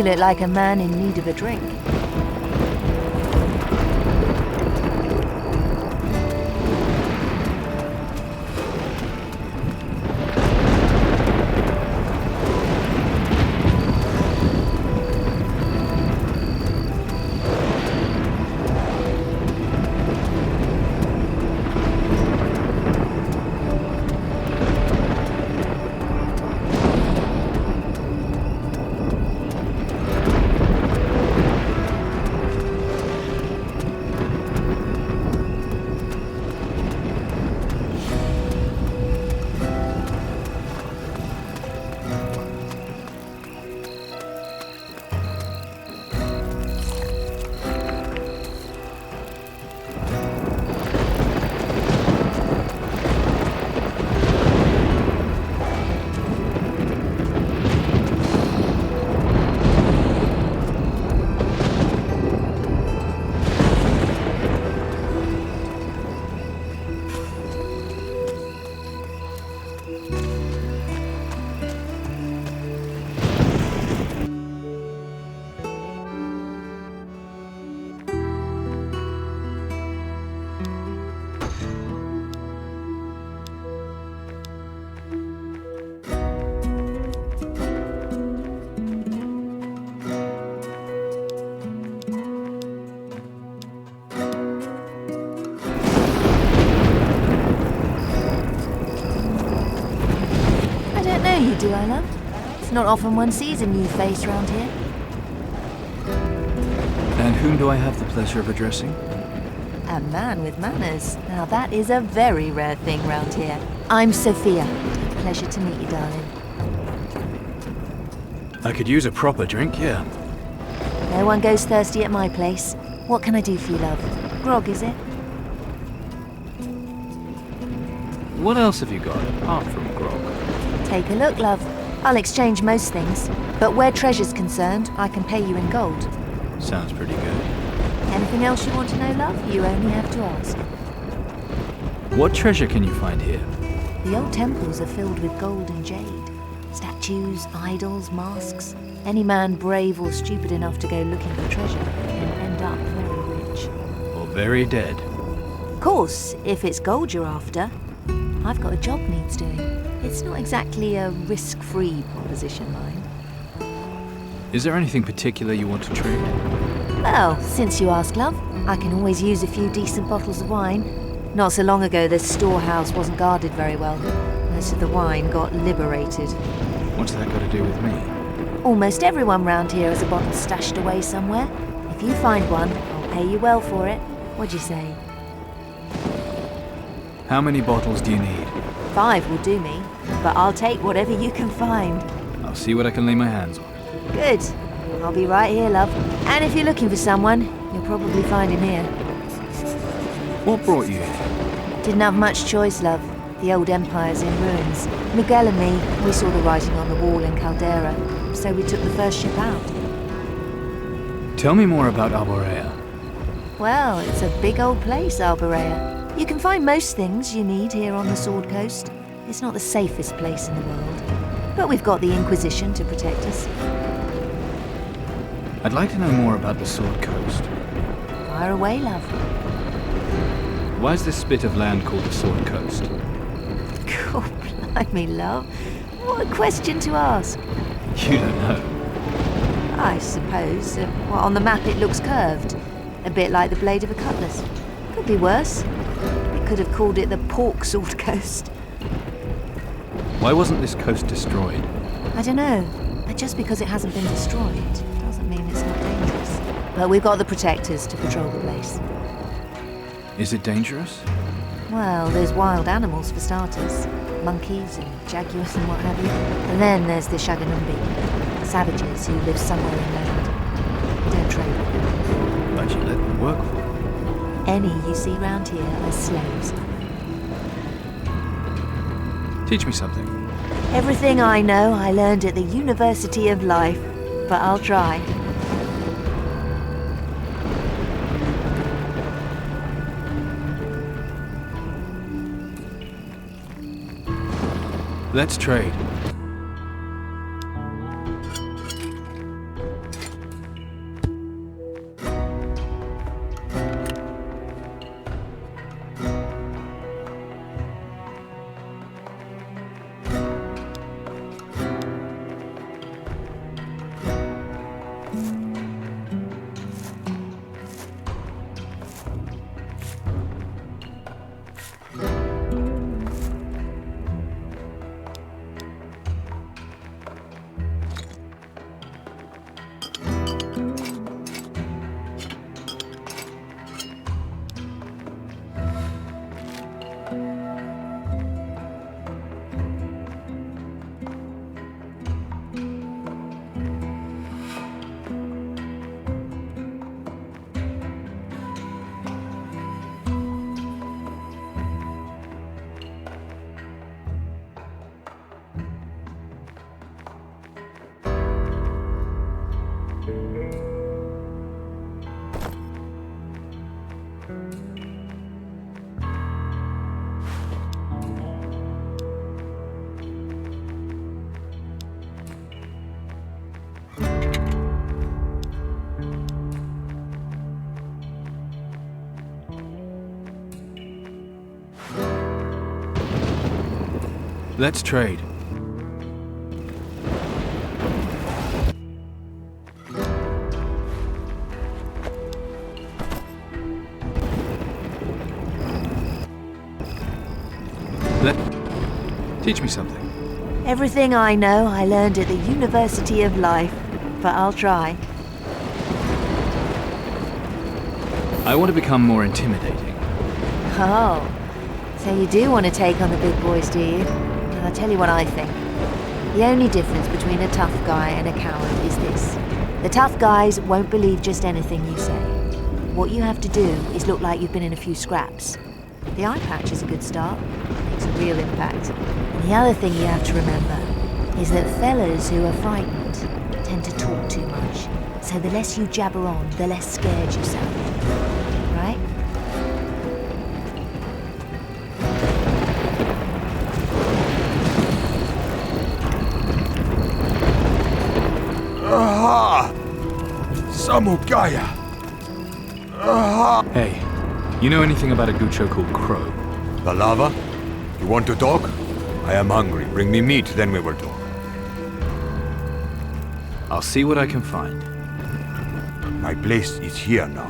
You look like a man in need of a drink. Do I, love? It's not often one sees a new face round here. And whom do I have the pleasure of addressing? A man with manners. Now that is a very rare thing round here. I'm Sophia. Pleasure to meet you, darling. I could use a proper drink, yeah. No one goes thirsty at my place. What can I do for you, love? Grog, is it? What else have you got apart from grog? Take a look, love. I'll exchange most things, but where treasure's concerned, I can pay you in gold. Sounds pretty good. Anything else you want to know, love? You only have to ask. What treasure can you find here? The old temples are filled with gold and jade. Statues, idols, masks. Any man brave or stupid enough to go looking for treasure can end up very rich. Or very dead. Of course, if it's gold you're after, I've got a job needs doing. It's not exactly a risk-free proposition, mine. Is there anything particular you want to trade? Well, since you ask, love, I can always use a few decent bottles of wine. Not so long ago, this storehouse wasn't guarded very well. Most of the wine got liberated. What's that got to do with me? Almost everyone round here has a bottle stashed away somewhere. If you find one, I'll pay you well for it. What'd you say? How many bottles do you need? 5 will do me, but I'll take whatever you can find. I'll see what I can lay my hands on. Good. I'll be right here, love. And if you're looking for someone, you'll probably find him here. What brought you here? Didn't have much choice, love. The old empire's in ruins. Miguel and me, we saw the writing on the wall in Caldera, so we took the first ship out. Tell me more about Arborea. Well, it's a big old place, Arborea. You can find most things you need here on the Sword Coast. It's not the safest place in the world, but we've got the Inquisition to protect us. I'd like to know more about the Sword Coast. Fire away, love. Why is this bit of land called the Sword Coast? God, blimey, love. What a question to ask. You don't know. I suppose. On the map it looks curved. A bit like the blade of a cutlass. Could be worse. We could have called it the Pork Sword Coast. Why wasn't this coast destroyed? I don't know. But just because it hasn't been destroyed doesn't mean it's not dangerous. But we've got the protectors to patrol the place. Is it dangerous? Well, there's wild animals for starters. Monkeys and jaguars and what have you. And then there's the Shaganumbi. Savages who live somewhere inland. Don't trade with them. But you let them work for you. Any you see round here are slaves. Teach me something. Everything I know I learned at the University of Life, but I'll try. Let's trade. Let's trade. Teach me something. Everything I know I learned at the University of Life, but I'll try. I want to become more intimidating. Oh, so you do want to take on the big boys, do you? Well, I'll tell you what I think. The only difference between a tough guy and a coward is this. The tough guys won't believe just anything you say. What you have to do is look like you've been in a few scraps. The eye patch is a good start. Makes a real impact. And the other thing you have to remember is that fellas who are frightened tend to talk too much. So the less you jabber on, the less scared you sound. Right? Aha! Samugaya! Aha! Hey, you know anything about a Gucho called Crow? The lava? You want to talk? I am hungry. Bring me meat, then we will talk. I'll see what I can find. My place is here now.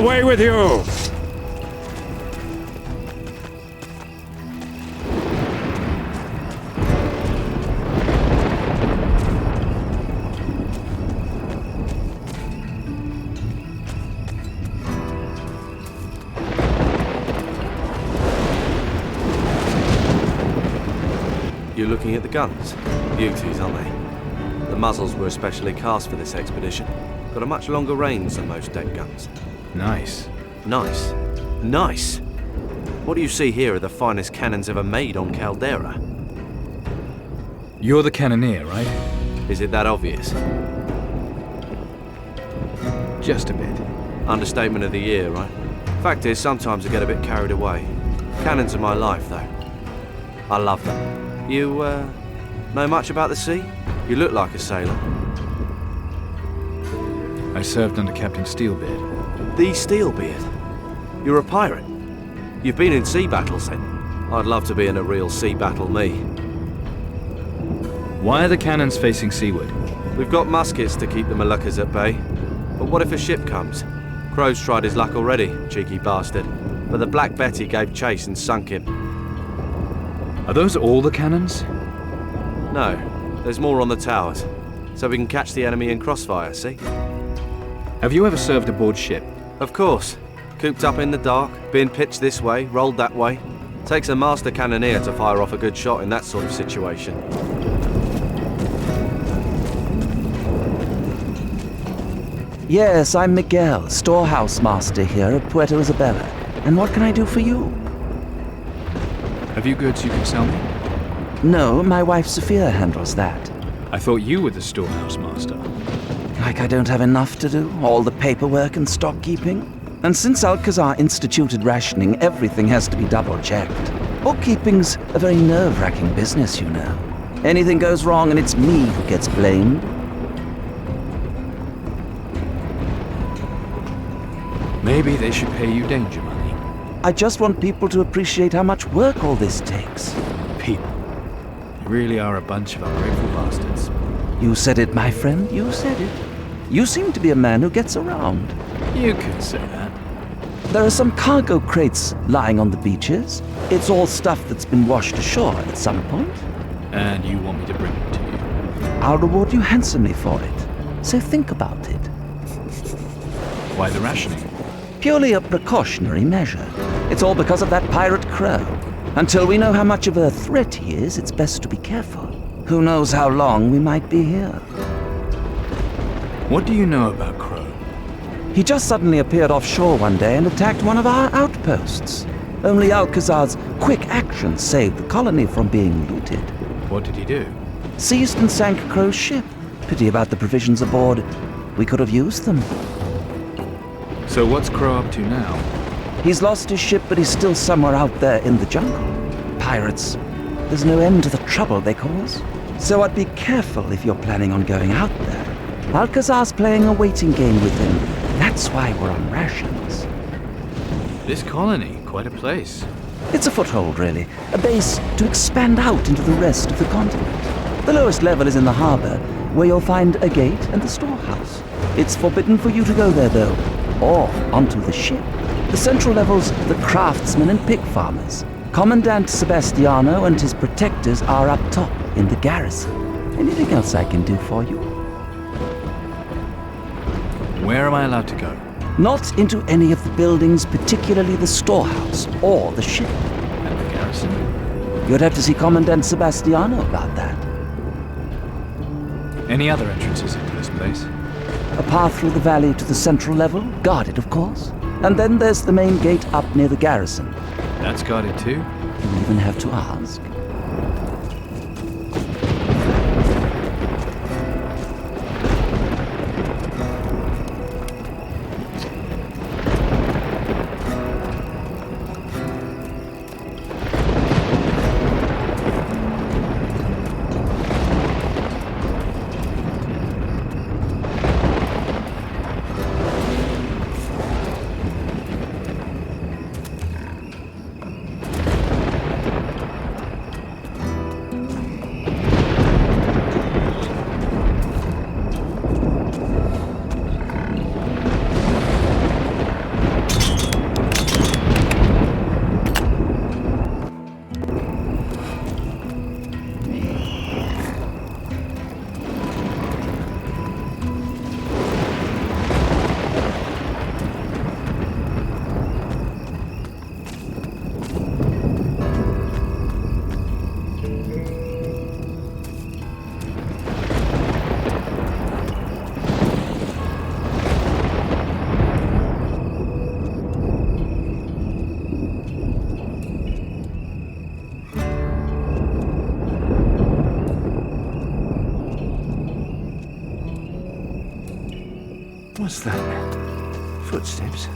Away with you! You're looking at the guns. Beauties, aren't they? The muzzles were especially cast for this expedition. Got a much longer range than most deck guns. Nice. Nice. Nice! What do you see here are the finest cannons ever made on Caldera. You're the cannoneer, right? Is it that obvious? Just a bit. Understatement of the year, right? Fact is, sometimes I get a bit carried away. Cannons are my life, though. I love them. You, know much about the sea? You look like a sailor. I served under Captain Steelbeard. The Steelbeard? You're a pirate? You've been in sea battles, then? I'd love to be in a real sea battle, me. Why are the cannons facing seaward? We've got muskets to keep the Moluccas at bay. But what if a ship comes? Crow's tried his luck already, cheeky bastard. But the Black Betty gave chase and sunk him. Are those all the cannons? No, there's more on the towers. So we can catch the enemy in crossfire, see? Have you ever served aboard ship? Of course. Cooped up in the dark, being pitched this way, rolled that way. Takes a master cannoneer to fire off a good shot in that sort of situation. Yes, I'm Miguel, Storehouse Master here at Puerto Isabella. And what can I do for you? Have you goods you can sell me? No, my wife Sophia handles that. I thought you were the storehouse master. Like I don't have enough to do, all the paperwork and stock keeping. And since Alcazar instituted rationing, everything has to be double-checked. Bookkeeping's a very nerve-wracking business, you know. Anything goes wrong and it's me who gets blamed. Maybe they should pay you danger money. I just want people to appreciate how much work all this takes. People. You really are a bunch of ungrateful bastards. You said it, my friend, you said it. You seem to be a man who gets around. You could say that. There are some cargo crates lying on the beaches. It's all stuff that's been washed ashore at some point. And you want me to bring it to you? I'll reward you handsomely for it. So think about it. Why the rationing? Purely a precautionary measure. It's all because of that pirate Crow. Until we know how much of a threat he is, it's best to be careful. Who knows how long we might be here. What do you know about Crow? He just suddenly appeared offshore one day and attacked one of our outposts. Only Alcazar's quick action saved the colony from being looted. What did he do? Seized and sank Crow's ship. Pity about the provisions aboard. We could have used them. So what's Crow up to now? He's lost his ship, but he's still somewhere out there in the jungle. Pirates. There's no end to the trouble they cause. So I'd be careful if you're planning on going out there. Alcazar's playing a waiting game with him. That's why we're on rations. This colony, quite a place. It's a foothold, really. A base to expand out into the rest of the continent. The lowest level is in the harbor, where you'll find a gate and the storehouse. It's forbidden for you to go there, though, or onto the ship. The central level's the craftsmen and pig farmers. Commandant Sebastiano and his protectors are up top in the Garrison. Anything else I can do for you? Where am I allowed to go? Not into any of the buildings, particularly the storehouse or the ship. And the garrison? You'd have to see Commandant Sebastiano about that. Any other entrances into this place? A path through the valley to the central level, guarded of course. And then there's the main gate up near the garrison. That's guarded too? You even have to ask. What's that? Footsteps.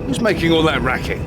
Who's making all that racket?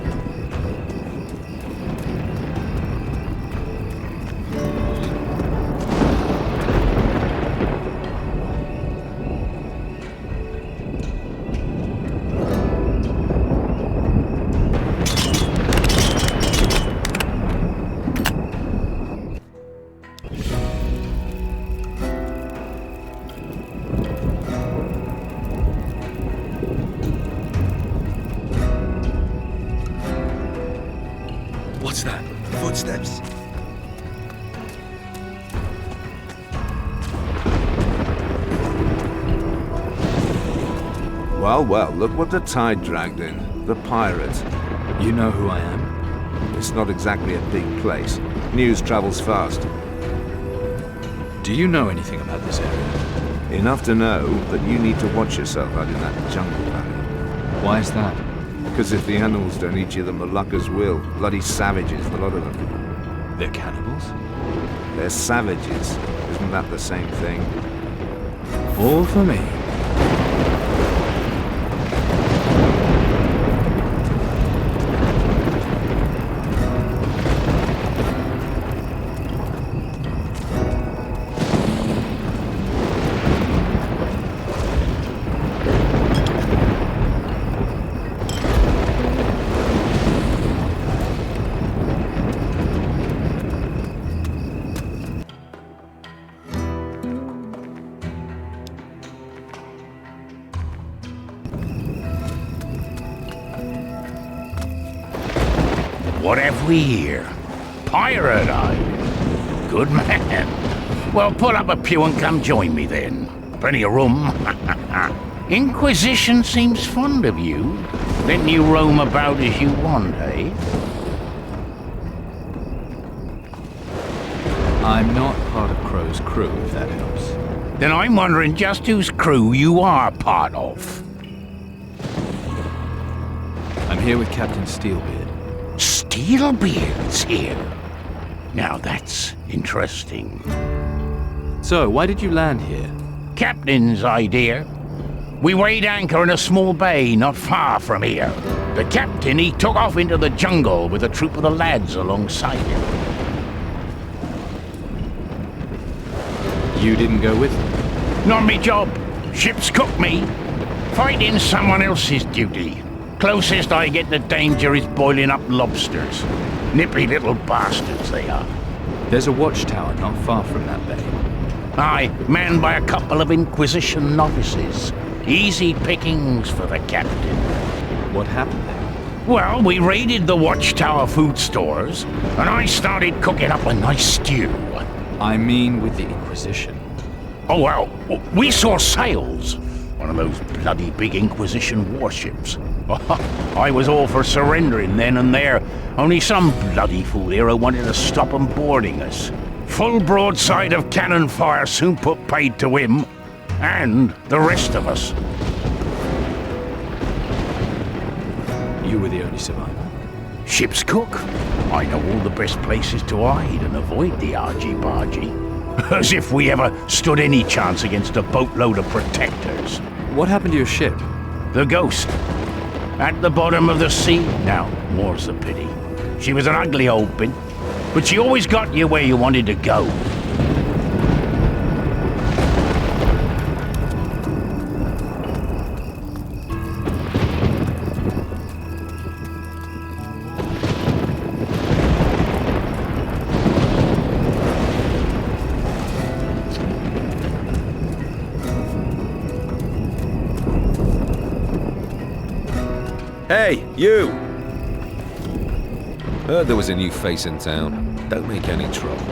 footsteps. Well, well, look what the tide dragged in. The pirate. You know who I am? It's not exactly a big place. News travels fast. Do you know anything about this area? Enough to know that you need to watch yourself out in that jungle valley. Why is that? Because if the animals don't eat you, the Moluccas will. Bloody savages, a lot of them. They're cannibals? They're savages. Isn't that the same thing? All for me. What have we here? Pirate, are you? Good man. Well, pull up a pew and come join me then. Plenty of room. Inquisition seems fond of you. Letting you roam about as you want, eh? I'm not part of Crow's crew, if that helps. Then I'm wondering just whose crew you are part of. I'm here with Captain Steelbeard. Steelbeard's here. Now that's interesting. So, why did you land here? Captain's idea. We weighed anchor in a small bay not far from here. The captain, he took off into the jungle with a troop of the lads alongside him. You didn't go with them? Not me job. Ship's cook me. Fighting someone else's duty. Closest I get to danger is boiling up lobsters. Nippy little bastards they are. There's a watchtower not far from that bay. Aye, manned by a couple of Inquisition novices. Easy pickings for the captain. What happened there? Well, we raided the watchtower food stores, and I started cooking up a nice stew. I mean with the Inquisition. Oh, well, we saw sails. One of those bloody big Inquisition warships. I was all for surrendering then and there, only some bloody fool hero wanted to stop 'em boarding us. Full broadside of cannon fire soon put paid to him, and the rest of us. You were the only survivor? Ship's cook. I know all the best places to hide and avoid the argy-bargy. As if we ever stood any chance against a boatload of protectors. What happened to your ship? The Ghost. At the bottom of the sea now, more's the pity. She was an ugly old bint, but she always got you where you wanted to go. Hey, you! Heard there was a new face in town. Don't make any trouble.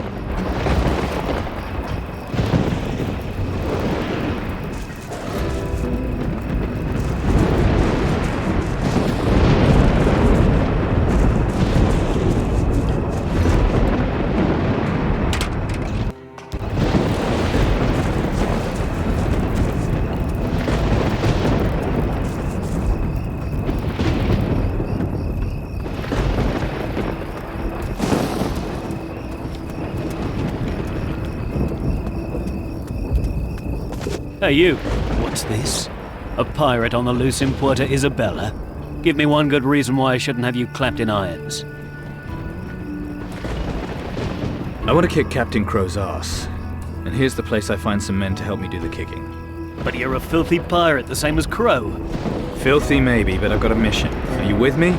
Hey, you. What's this? A pirate on the loose in Puerto, Isabella? Give me one good reason why I shouldn't have you clapped in irons. I want to kick Captain Crow's ass. And here's the place I find some men to help me do the kicking. But you're a filthy pirate, the same as Crow. Filthy maybe, but I've got a mission. Are you with me?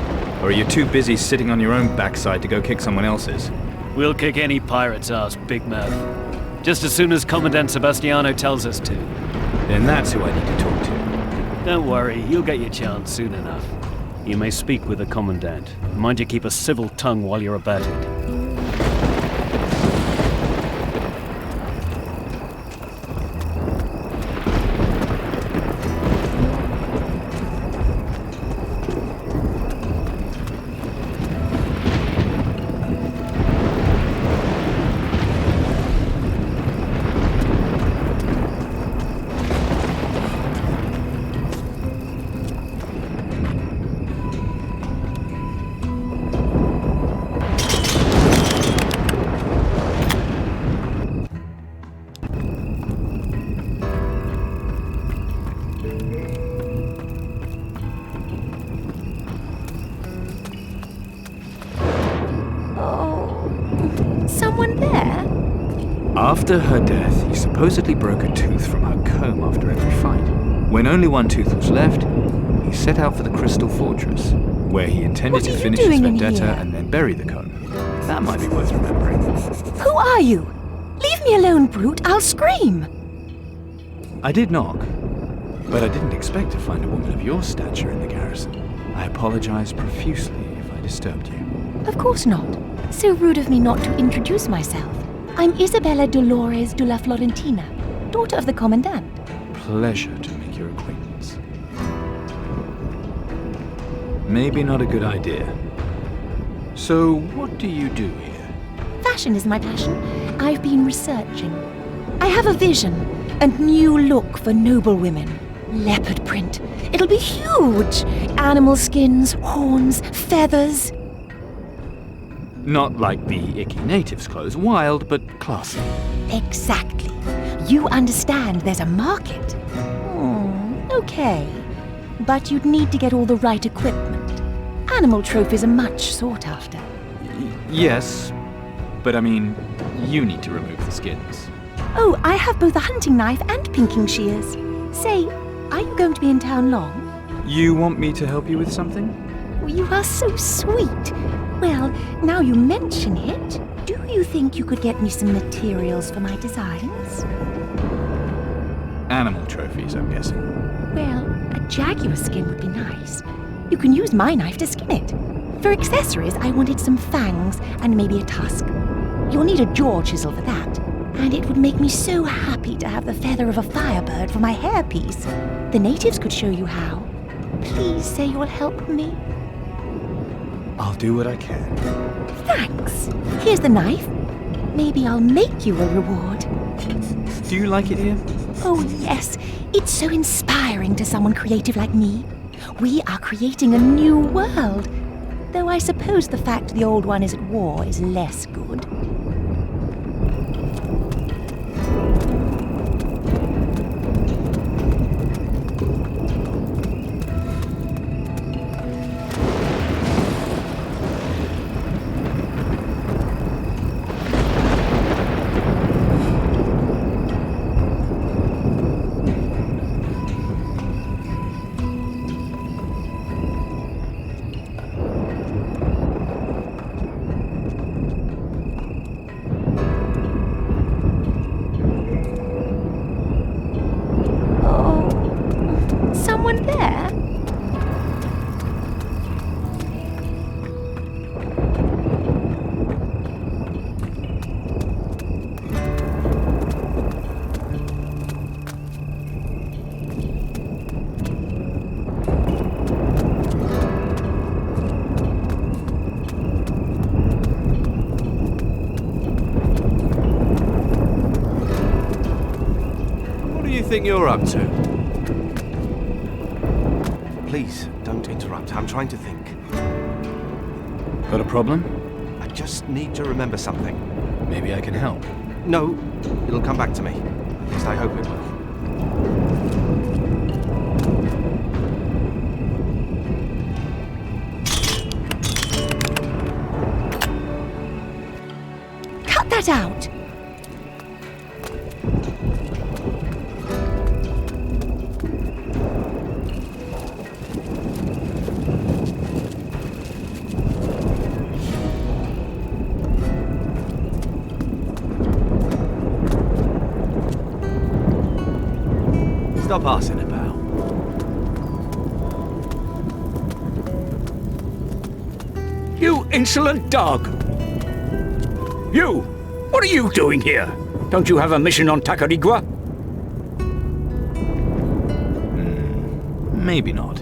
Or are you too busy sitting on your own backside to go kick someone else's? We'll kick any pirate's ass, Big Mouth. Just as soon as Commandant Sebastiano tells us to. Then that's who I need to talk to. Don't worry, you'll get your chance soon enough. You may speak with the Commandant. Mind you keep a civil tongue while you're about it. After her death, he supposedly broke a tooth from her comb after every fight. When only one tooth was left, he set out for the Crystal Fortress, where he intended to finish his vendetta and then bury the comb. That might be worth remembering. Who are you? Leave me alone, brute. I'll scream. I did knock, but I didn't expect to find a woman of your stature in the Garrison. I apologize profusely if I disturbed you. Of course not. So rude of me not to introduce myself. I'm Isabella Dolores de la Florentina, daughter of the commandant. Pleasure to make your acquaintance. Maybe not a good idea. So, what do you do here? Fashion is my passion. I've been researching. I have a vision, a new look for noble women. Leopard print. It'll be huge. Animal skins, horns, feathers. Not like the icky natives' clothes, wild but classy. Exactly. You understand there's a market. Okay. But you'd need to get all the right equipment. Animal trophies are much sought after. Yes, but I mean, you need to remove the skins. Oh, I have both a hunting knife and pinking shears. Say, are you going to be in town long? You want me to help you with something? You are so sweet. Well, now you mention it, do you think you could get me some materials for my designs? Animal trophies, I'm guessing. Well, a jaguar skin would be nice. You can use my knife to skin it. For accessories, I wanted some fangs and maybe a tusk. You'll need a jaw chisel for that. And it would make me so happy to have the feather of a firebird for my hairpiece. The natives could show you how. Please say you'll help me. I'll do what I can. Thanks. Here's the knife. Maybe I'll make you a reward. Do you like it here? Oh, yes. It's so inspiring to someone creative like me. We are creating a new world. Though I suppose the fact the old one is at war is less good. Think you're up to? Please, don't interrupt. I'm trying to think. Got a problem? I just need to remember something. Maybe I can help. No, it'll come back to me. At least I hope it will. Cut that out! Stop arsing about. You insolent dog! You! What are you doing here? Don't you have a mission on Tacarigua? Maybe not.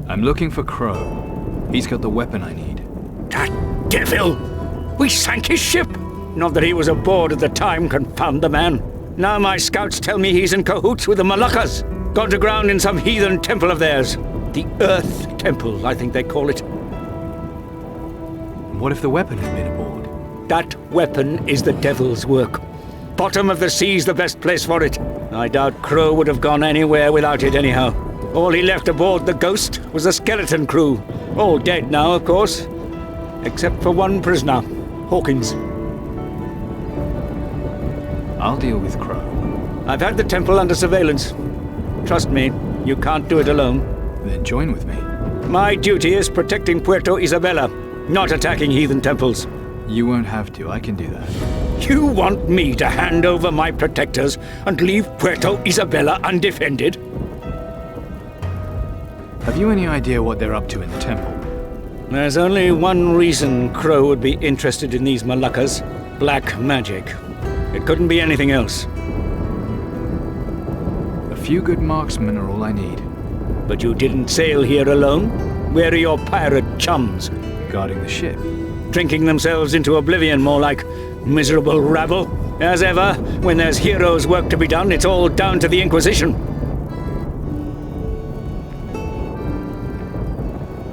I'm looking for Crow. He's got the weapon I need. That devil! We sank his ship! Not that he was aboard at the time, confound the man. Now my scouts tell me he's in cahoots with the Moluccas. Gone to ground in some heathen temple of theirs. The Earth Temple, I think they call it. What if the weapon had been aboard? That weapon is the devil's work. Bottom of the sea's the best place for it. I doubt Crow would have gone anywhere without it anyhow. All he left aboard the Ghost was the skeleton crew. All dead now, of course. Except for one prisoner, Hawkins. I'll deal with Crow. I've had the temple under surveillance. Trust me, you can't do it alone. Then join with me. My duty is protecting Puerto Isabella, not attacking heathen temples. You won't have to. I can do that. You want me to hand over my protectors and leave Puerto Isabella undefended? Have you any idea what they're up to in the temple? There's only one reason Crow would be interested in these Moluccas. Black magic. It couldn't be anything else. A few good marksmen are all I need. But you didn't sail here alone? Where are your pirate chums? Guarding the ship. Drinking themselves into oblivion, more like miserable rabble. As ever, when there's heroes' work to be done, it's all down to the Inquisition.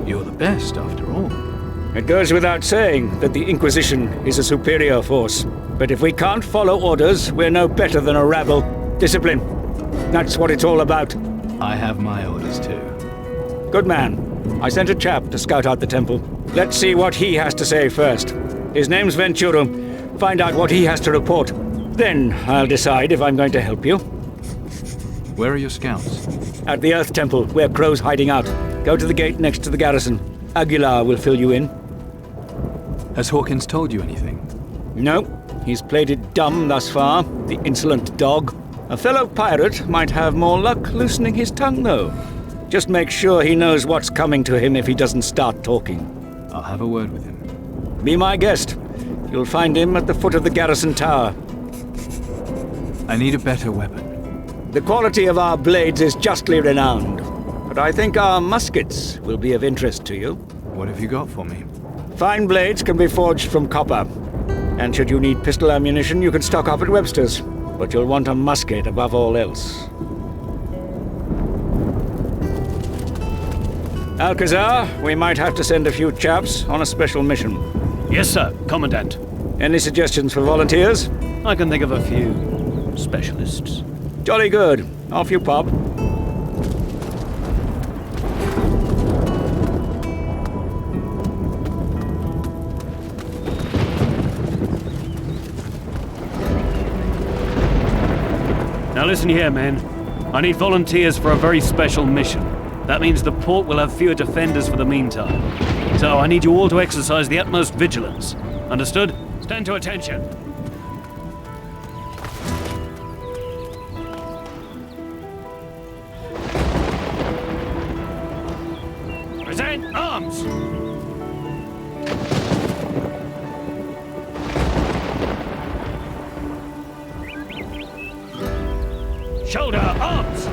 You're the best, after all. It goes without saying that the Inquisition is a superior force. But if we can't follow orders, we're no better than a rabble. Discipline. That's what it's all about. I have my orders too. Good man. I sent a chap to scout out the temple. Let's see what he has to say first. His name's Venturo. Find out what he has to report. Then I'll decide if I'm going to help you. Where are your scouts? At the Earth Temple, where Crow's hiding out. Go to the gate next to the Garrison. Aguilar will fill you in. Has Hawkins told you anything? No. He's played it dumb thus far, the insolent dog. A fellow pirate might have more luck loosening his tongue, though. Just make sure he knows what's coming to him if he doesn't start talking. I'll have a word with him. Be my guest. You'll find him at the foot of the Garrison Tower. I need a better weapon. The quality of our blades is justly renowned, but I think our muskets will be of interest to you. What have you got for me? Fine blades can be forged from copper. And should you need pistol ammunition, you can stock up at Webster's. But you'll want a musket above all else. Alcazar, we might have to send a few chaps on a special mission. Yes, sir, Commandant. Any suggestions for volunteers? I can think of a few specialists. Jolly good. Off you pop. Now listen here, men. I need volunteers for a very special mission. That means the port will have fewer defenders for the meantime. So I need you all to exercise the utmost vigilance. Understood? Stand to attention. Present arms! Shoulder arms!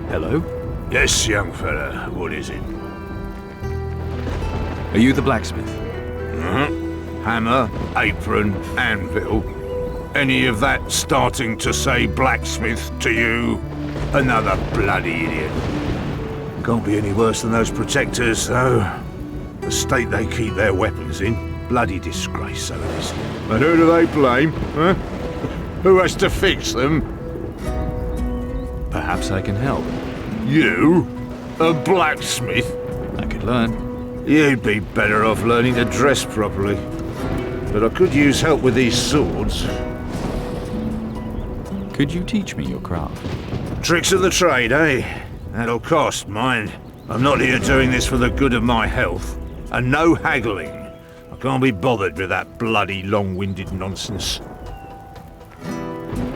Hello? Yes, young fella. What is it? Are you the blacksmith? Hammer, apron, anvil. Any of that starting to say blacksmith to you? Another bloody idiot. Can't be any worse than those protectors, though. The state they keep their weapons in. Bloody disgrace, so it is. But who do they blame, huh? Who has to fix them? Perhaps I can help. You? A blacksmith? I could learn. You'd be better off learning to dress properly. But I could use help with these swords. Could you teach me your craft? Tricks of the trade, eh? That'll cost, mind. I'm not here doing this for the good of my health. And no haggling. I can't be bothered with that bloody long-winded nonsense.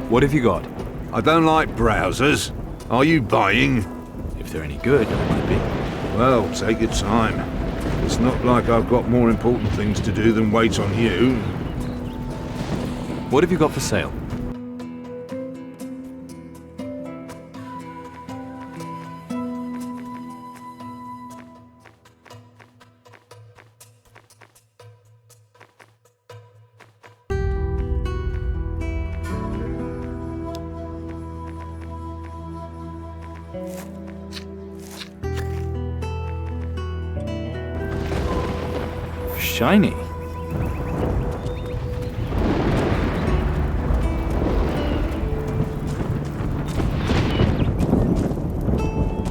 What have you got? I don't like browsers. Are you buying? If they're any good, I might be. Well, take your time. It's not like I've got more important things to do than wait on you. What have you got for sale? shiny.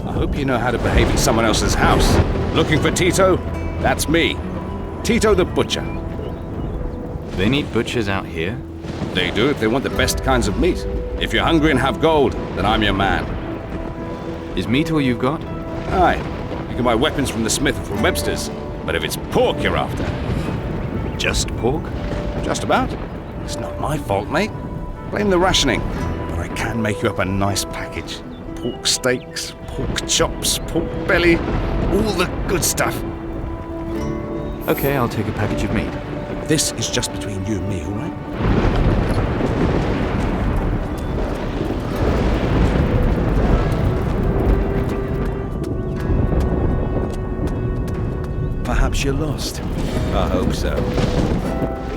I hope you know how to behave in someone else's house. Looking for Tito? That's me. Tito the Butcher. They need butchers out here? They do if they want the best kinds of meat. If you're hungry and have gold, then I'm your man. Is meat all you've got? Aye. You can buy weapons from the smith or from Webster's. But if it's pork you're after... Just pork? Just about. It's not my fault, mate. Blame the rationing. But I can make you up a nice package. Pork steaks, pork chops, pork belly, all the good stuff. Okay, I'll take a package of meat. This is just between you and me, all right? Perhaps you're lost. I hope so.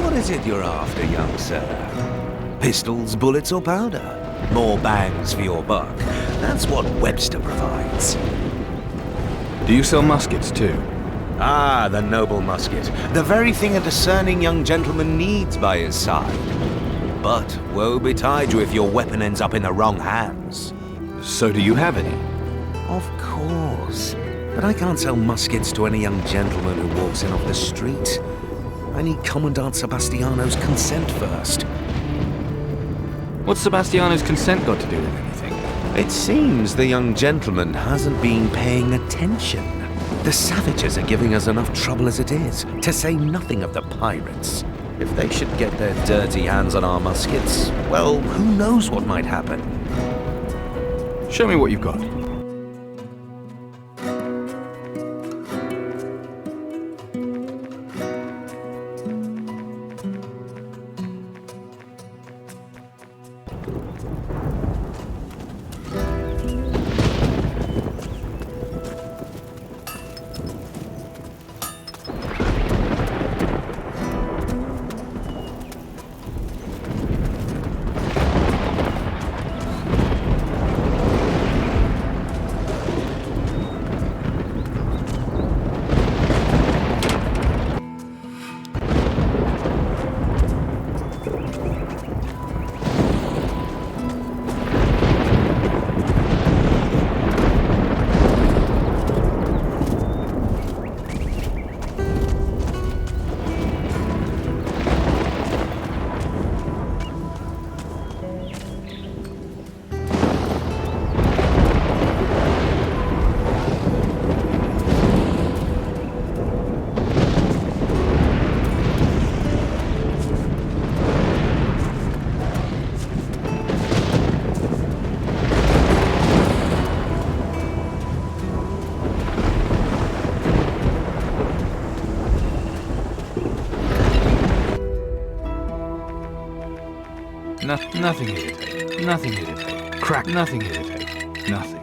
What is it you're after, young sir? Pistols, bullets, or powder? More bangs for your buck. That's what Webster provides. Do you sell muskets too? Ah, the noble musket. The very thing a discerning young gentleman needs by his side. But woe betide you if your weapon ends up in the wrong hands. So do you have any? Of course. But I can't sell muskets to any young gentleman who walks in off the street. I need Commandant Sebastiano's consent first. What's Sebastiano's consent got to do with anything? It seems the young gentleman hasn't been paying attention. The savages are giving us enough trouble as it is, to say nothing of the pirates. If they should get their dirty hands on our muskets, well, who knows what might happen. Show me what you've got. Nothing here to take. Nothing here to take. Crack. Nothing here to take. Nothing.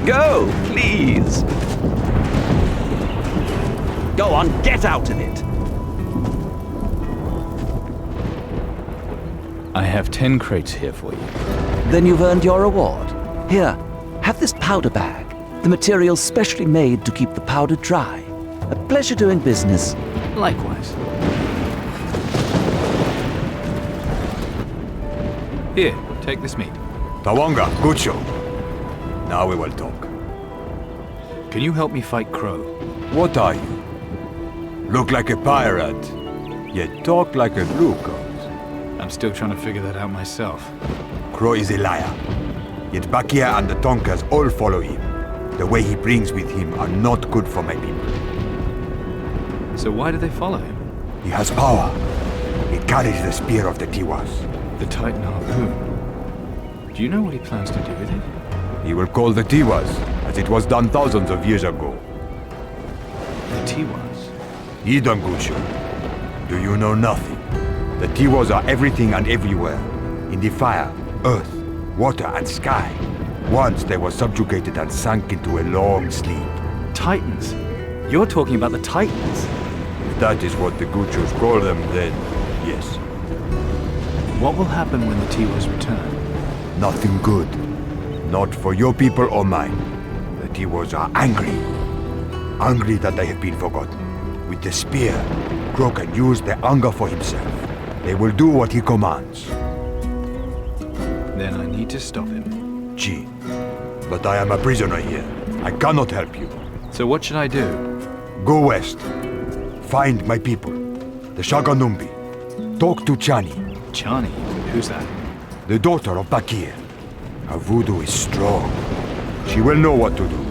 Go, please. Go on, get out of it. I have 10 crates here for you. Then you've earned your reward. Here, have this powder bag. The material's specially made to keep the powder dry. A pleasure doing business. Likewise. Here, take this meat. Tawanga, good show. Now we will talk. Can you help me fight Crow? What are you? Look like a pirate, yet talk like a blue coat. I'm still trying to figure that out myself. Crow is a liar. Yet Bakia and the Tonkas all follow him. The way he brings with him are not good for my people. So why do they follow him? He has power. He carries the spear of the Tiwas. The Titan harpoon. Do you know what he plans to do with it? He will call the Tiwas, as it was done thousands of years ago. The Tiwas? Idangushu. Do you know nothing? The Tiwas are everything and everywhere. In the fire, earth, water and sky. Once they were subjugated and sank into a long sleep. Titans? You're talking about the Titans? If that is what the Guchus call them, then yes. What will happen when the Tiwas return? Nothing good. Not for your people or mine. The Tiwas are angry. Angry that they have been forgotten. With the spear, Crow can use their anger for himself. They will do what he commands. Then I need to stop him. Gee, but I am a prisoner here. I cannot help you. So what should I do? Go west. Find my people, the Shaganumbi. Talk to Chani. Chani? Who's that? The daughter of Bakir. Her voodoo is strong. She will know what to do.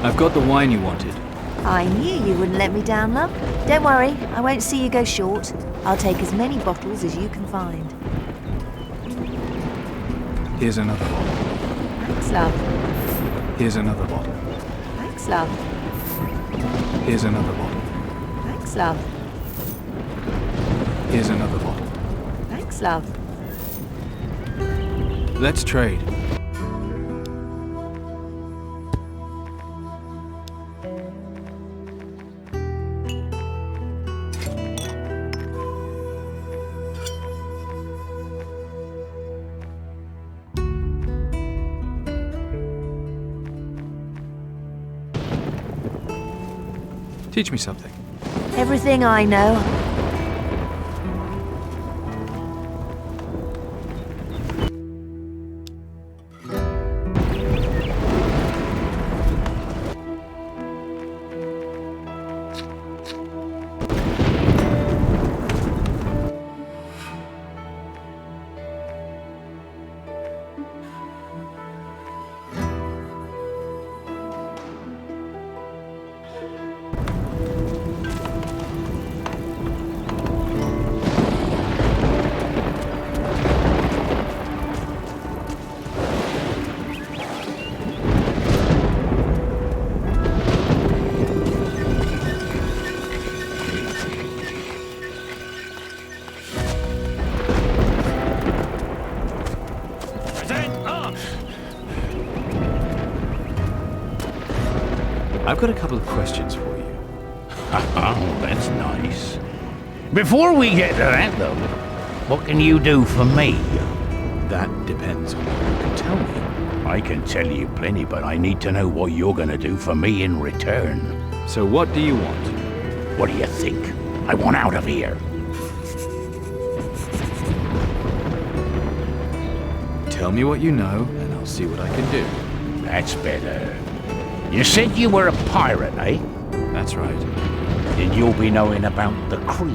I've got the wine you wanted. I knew you wouldn't let me down, love. Don't worry, I won't see you go short. I'll take as many bottles as you can find. Here's another bottle. Thanks, love. Here's another bottle. Thanks, love. Here's another bottle. Thanks, love. Here's another bottle. Thanks, love. Let's trade. Teach me something. Everything I know. I've got a couple of questions for you. Oh, that's nice. Before we get to that, though, what can you do for me? That depends on what you can tell me. I can tell you plenty, but I need to know what you're gonna do for me in return. So what do you want? What do you think? I want out of here. Tell me what you know, and I'll see what I can do. That's better. You said you were a pirate, eh? That's right. Then you'll be knowing about the creed.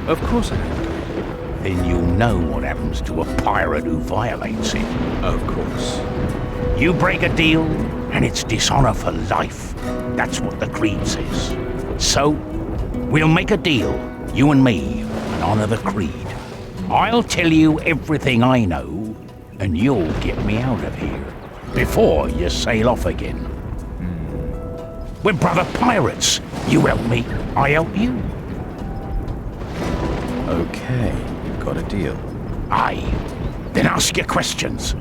Of course I am. Then you'll know what happens to a pirate who violates it. Of course. You break a deal, and it's dishonor for life. That's what the creed says. So, we'll make a deal, you and me, and honor the creed. I'll tell you everything I know, and you'll get me out of here before you sail off again. We're brother pirates. You help me, I help you. Okay, got a deal. Aye. Then ask your questions.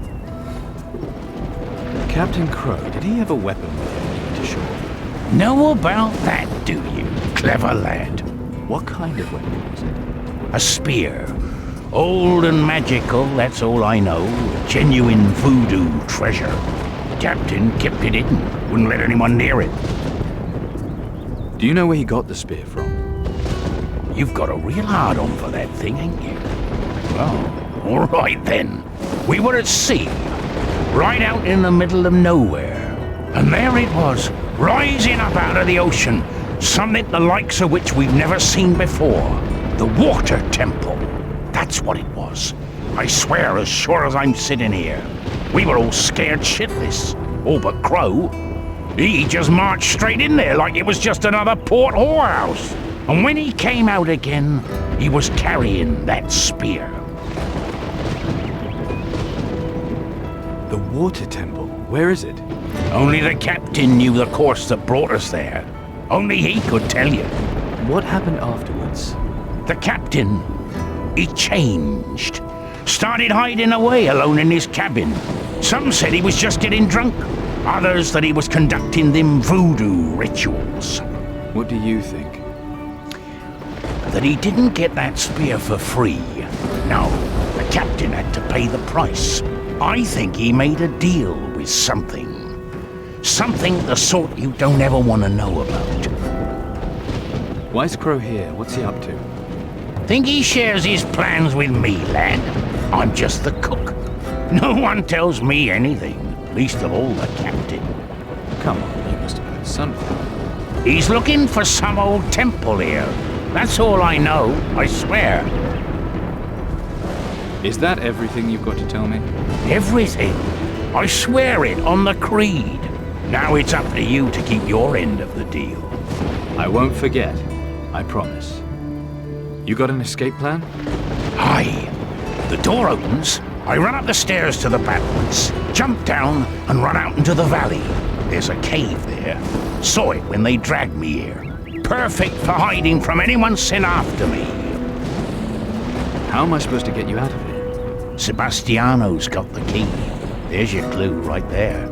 Captain Crow, did he have a weapon with him when he went ashore? Know about that, do you, clever lad? What kind of weapon was it? A spear. Old and magical, that's all I know. A genuine voodoo treasure. The captain kept it hidden, wouldn't let anyone near it. Do you know where he got the spear from? You've got a real hard-on for that thing, ain't you? Well, all right then. We were at sea, right out in the middle of nowhere. And there it was, rising up out of the ocean, something the likes of which we've never seen before. The Water Temple. That's what it was. I swear, as sure as I'm sitting here. We were all scared shitless. All but Crow. He just marched straight in there like it was just another port whorehouse. And when he came out again, he was carrying that spear. The Water Temple? Where is it? Only the captain knew the course that brought us there. Only he could tell you. What happened afterwards? The captain, he changed. Started hiding away alone in his cabin. Some said he was just getting drunk. Others that he was conducting them voodoo rituals. What do you think? That he didn't get that spear for free. No, the captain had to pay the price. I think he made a deal with something. Something the sort you don't ever want to know about. Why's Crow here? What's he up to? Think he shares his plans with me, lad. I'm just the cook. No one tells me anything, least of all the captain. Come on, you must have heard something. He's looking for some old temple here. That's all I know, I swear. Is that everything you've got to tell me? Everything. I swear it on the creed. Now it's up to you to keep your end of the deal. I won't forget. I promise. You got an escape plan? Aye. The door opens. I run up the stairs to the battlements, jump down, and run out into the valley. There's a cave there. Saw it when they dragged me here. Perfect for hiding from anyone sent after me. How am I supposed to get you out of here? Sebastiano's got the key. There's your clue right there.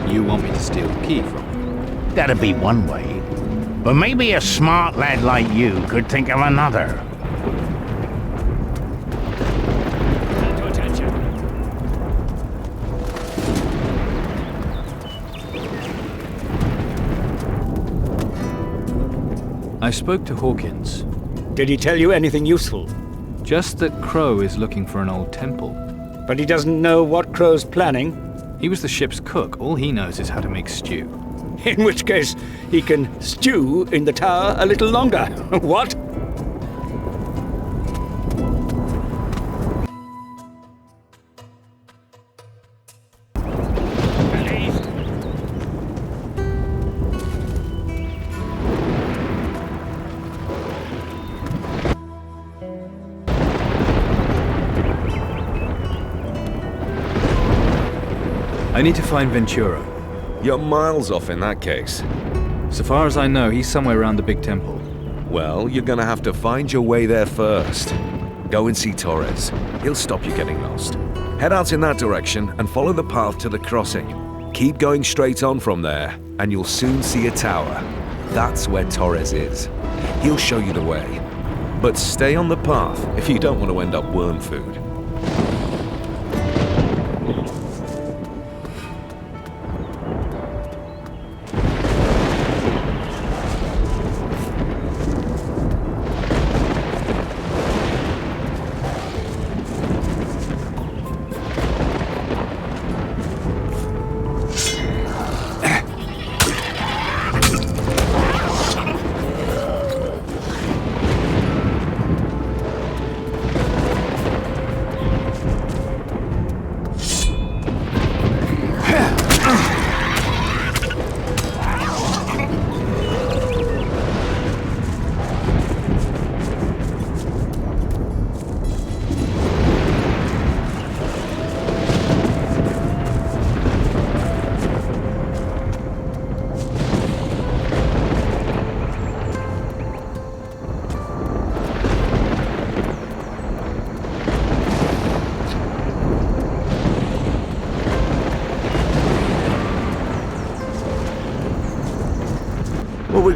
You want me to steal the key from him? That'd be one way. But maybe a smart lad like you could think of another. I spoke to Hawkins. Did he tell you anything useful? Just that Crow is looking for an old temple. But he doesn't know what Crow's planning? He was the ship's cook. All he knows is how to make stew. In which case, he can stew in the tower a little longer. What? I need to find Ventura. You're miles off in that case. So far as I know, he's somewhere around the big temple. Well, you're gonna have to find your way there first. Go and see Torres. He'll stop you getting lost. Head out in that direction and follow the path to the crossing. Keep going straight on from there, and you'll soon see a tower. That's where Torres is. He'll show you the way. But stay on the path if you don't want to end up worm food.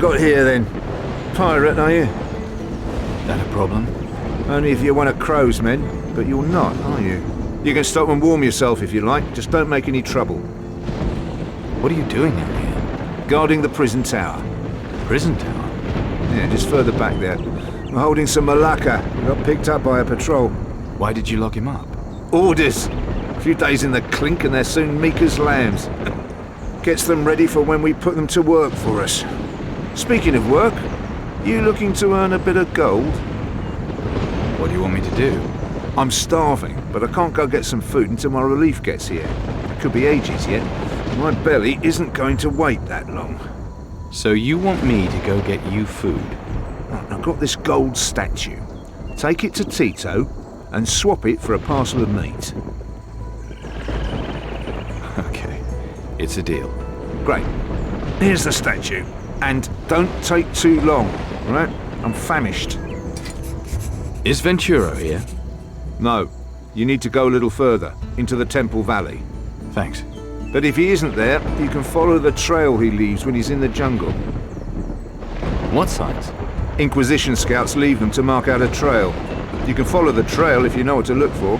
got here then? Pirate, are you? That a problem? Only if you're one of Crow's men, but you're not, are you? You can stop and warm yourself if you like, just don't make any trouble. What are you doing out here? Guarding the prison tower. Prison tower? Yeah, just further back there. I'm holding some Malacca. We got picked up by a patrol. Why did you lock him up? Orders. A few days in the clink and they're soon meek as lambs. Gets them ready for when we put them to work for us. Speaking of work, you looking to earn a bit of gold? What do you want me to do? I'm starving, but I can't go get some food until my relief gets here. It could be ages yet. My belly isn't going to wait that long. So you want me to go get you food? I've got this gold statue. Take it to Tito and swap it for a parcel of meat. Okay, it's a deal. Great. Here's the statue. And don't take too long, all right? I'm famished. Is Venturo here? No. You need to go a little further, into the Temple Valley. Thanks. But if he isn't there, you can follow the trail he leaves when he's in the jungle. What signs? Inquisition scouts leave them to mark out a trail. You can follow the trail if you know what to look for.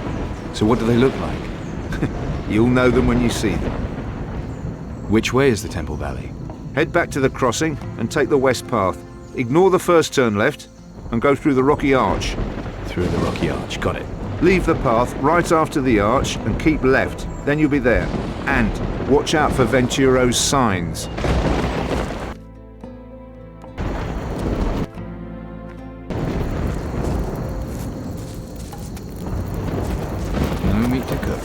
So what do they look like? You'll know them when you see them. Which way is the Temple Valley? Head back to the crossing and take the west path. Ignore the first turn left and go through the rocky arch. Through the rocky arch, got it. Leave the path right after the arch and keep left. Then you'll be there. And watch out for Venturo's signs. No meat to cook.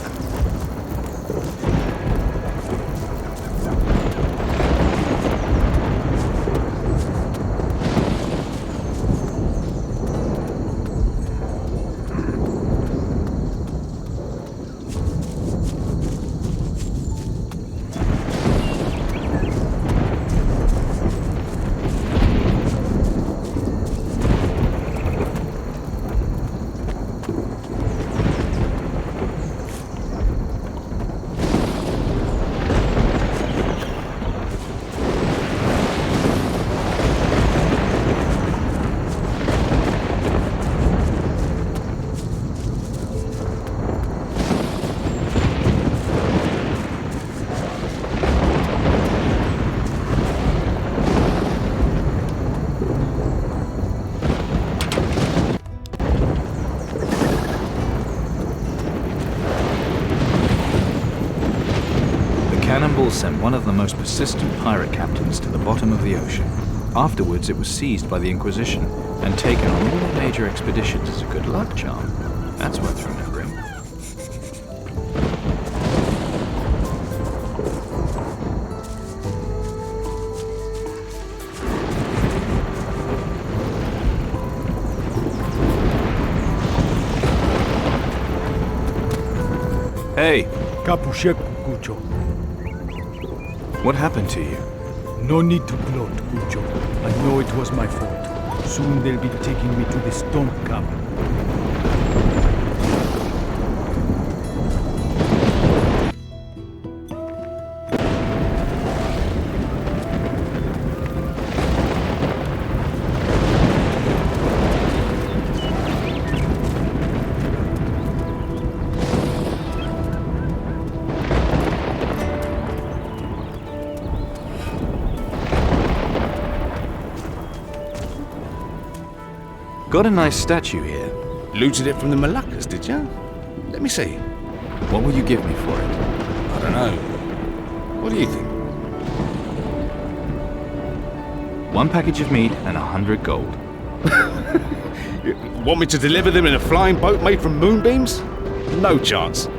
Cannonballs sent one of the most persistent pirate captains to the bottom of the ocean. Afterwards, it was seized by the Inquisition and taken on all the major expeditions as a good luck charm. That's worth remembering. Hey! What happened to you? No need to gloat, Cucho. I know it was my fault. Soon they'll be taking me to the stone cabin. Got a nice statue here. Looted it from the Moluccas, did you? Let me see. What will you give me for it? I don't know. What do you think? 1 package of meat and 100 gold. Want me to deliver them in a flying boat made from moonbeams? No chance.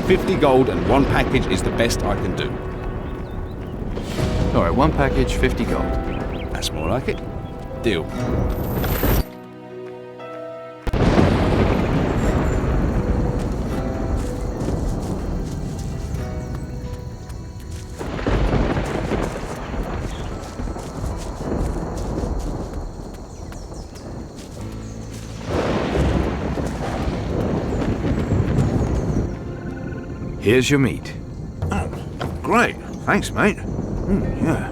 50 gold and 1 package is the best I can do. Alright, 1 package, 50 gold. That's more like it. Deal. Here's your meat. Oh, great. Thanks, mate. Yeah.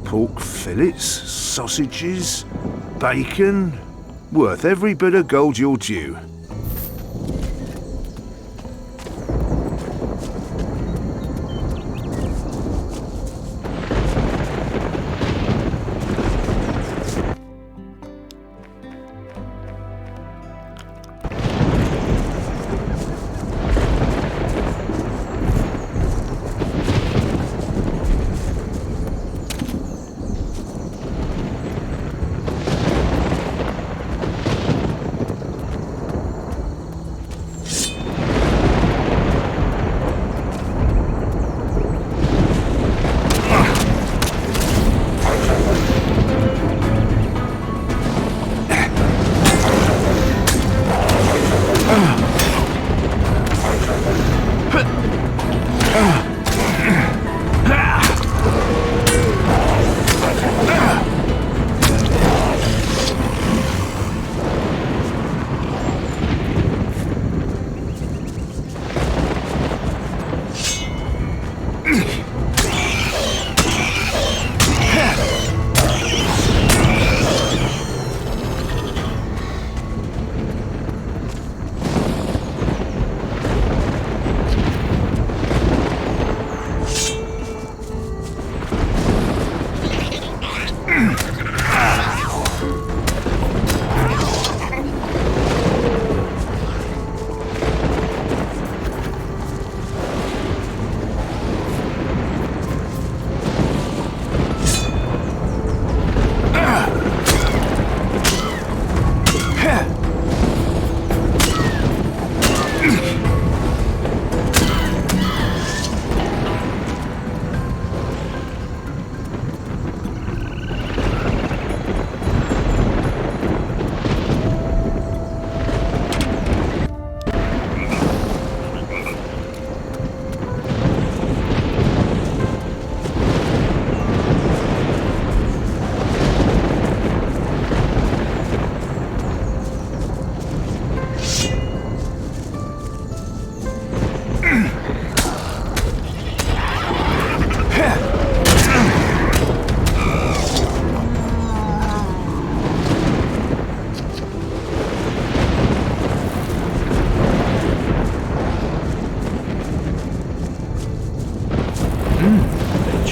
pork fillets, sausages, bacon. Worth every bit of gold you're due.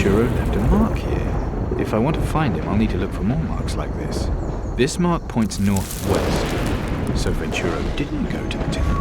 Left a mark here. If I want to find him, I'll need to look for more marks like this. This mark points northwest, so Venturo didn't go to the temple.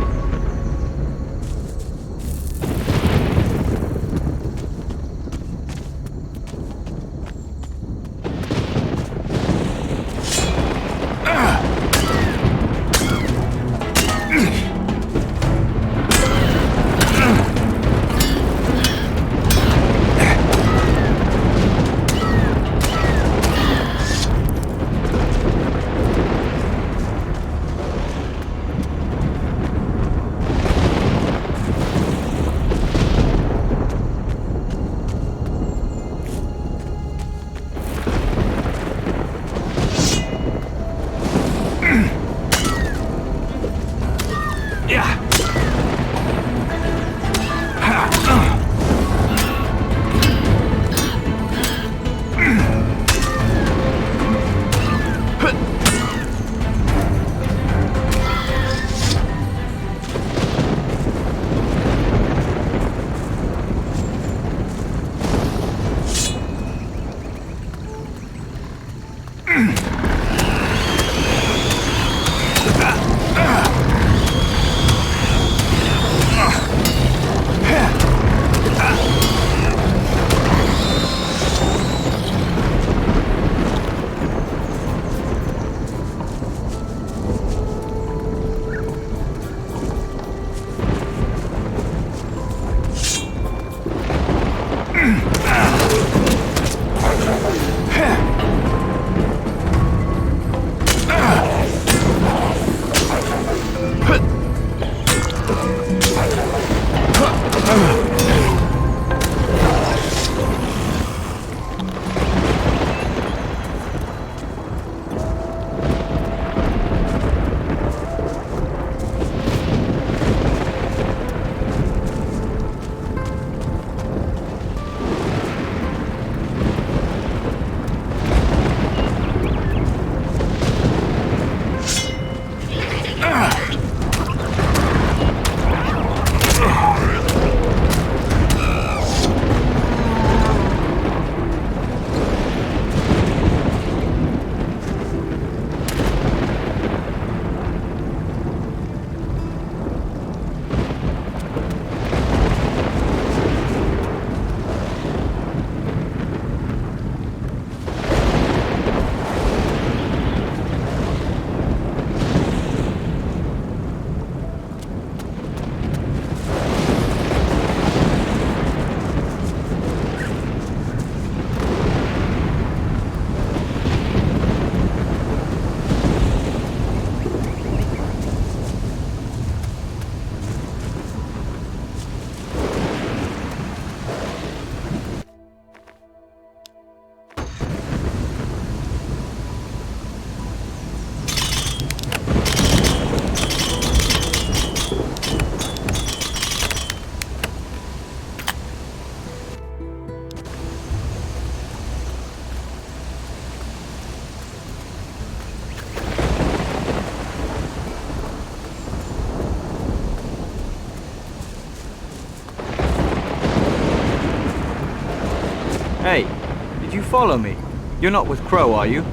follow me? You're not with Crow, are you?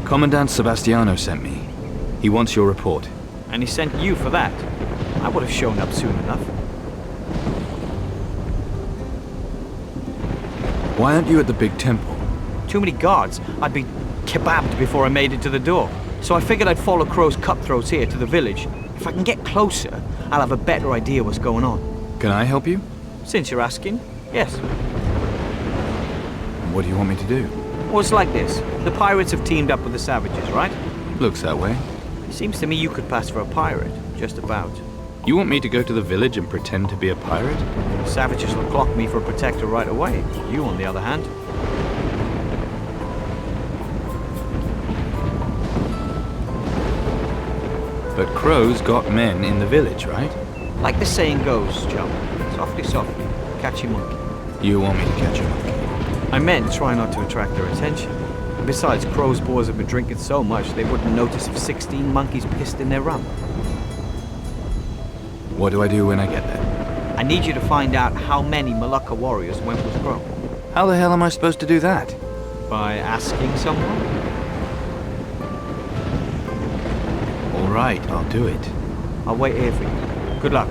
Commandant Sebastiano sent me. He wants your report. And he sent you for that. I would have shown up soon enough. Why aren't you at the big temple? Too many guards. I'd be kebabbed before I made it to the door. So I figured I'd follow Crow's cutthroats here to the village. If I can get closer, I'll have a better idea what's going on. Can I help you? Since you're asking, yes. What do you want me to do? Well, it's like this. The pirates have teamed up with the savages, right? Looks that way. Seems to me you could pass for a pirate. Just about. You want me to go to the village and pretend to be a pirate? The savages will clock me for a protector right away. You, on the other hand. But Crow's got men in the village, right? Like the saying goes, Joe. Softly, softly. Catchy monkey. You want me to catch a monkey? I meant try not to attract their attention. And besides, Crow's boys have been drinking so much they wouldn't notice if 16 monkeys pissed in their rum. What do I do when I get there? I need you to find out how many Malacca warriors went with Crow. How the hell am I supposed to do that? By asking someone? All right, I'll do it. I'll wait here for you. Good luck.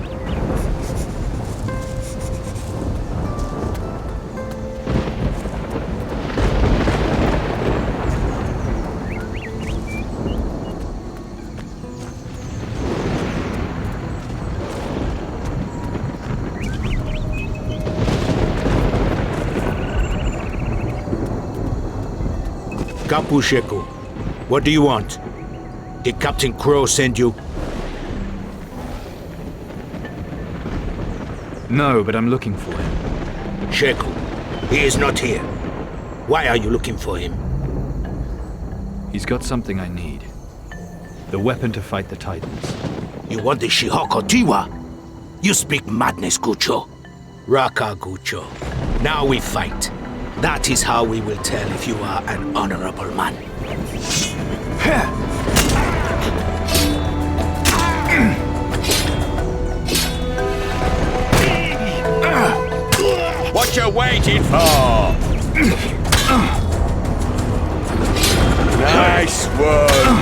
Kapusheku, what do you want? Did Captain Crow send you? No, but I'm looking for him. Sheku, he is not here. Why are you looking for him? He's got something I need. The weapon to fight the Titans. You want the Shihoko Tiwa? You speak madness, Gucho. Raka, Gucho. Now we fight. That is how we will tell if you are an honorable man. What you waiting for? Nice one.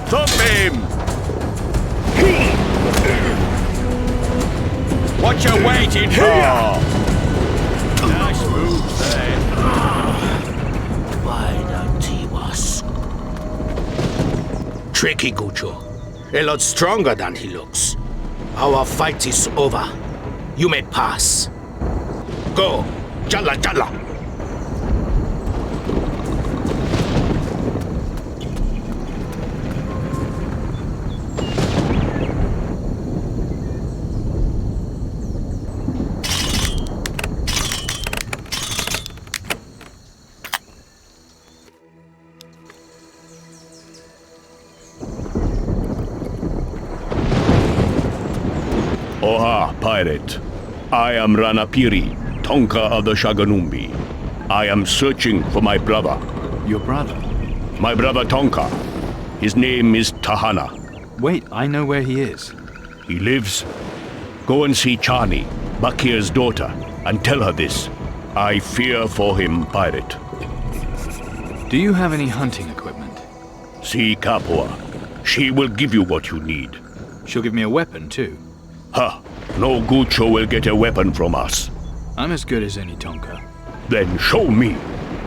Thump him. What you waiting for? Nice move there. Why don't he was? Tricky, Gucho. A lot stronger than he looks. Our fight is over. You may pass. Go. Jalla, jalla. Oha, pirate. I am Ranapiri, Tonka of the Shaganumbi. I am searching for my brother. Your brother? My brother Tonka. His name is Tahana. Wait, I know where he is. He lives. Go and see Chani, Bakir's daughter, and tell her this. I fear for him, pirate. Do you have any hunting equipment? See Kapua. She will give you what you need. She'll give me a weapon, too. Ha! No Gucho will get a weapon from us. I'm as good as any Tonka. Then show me.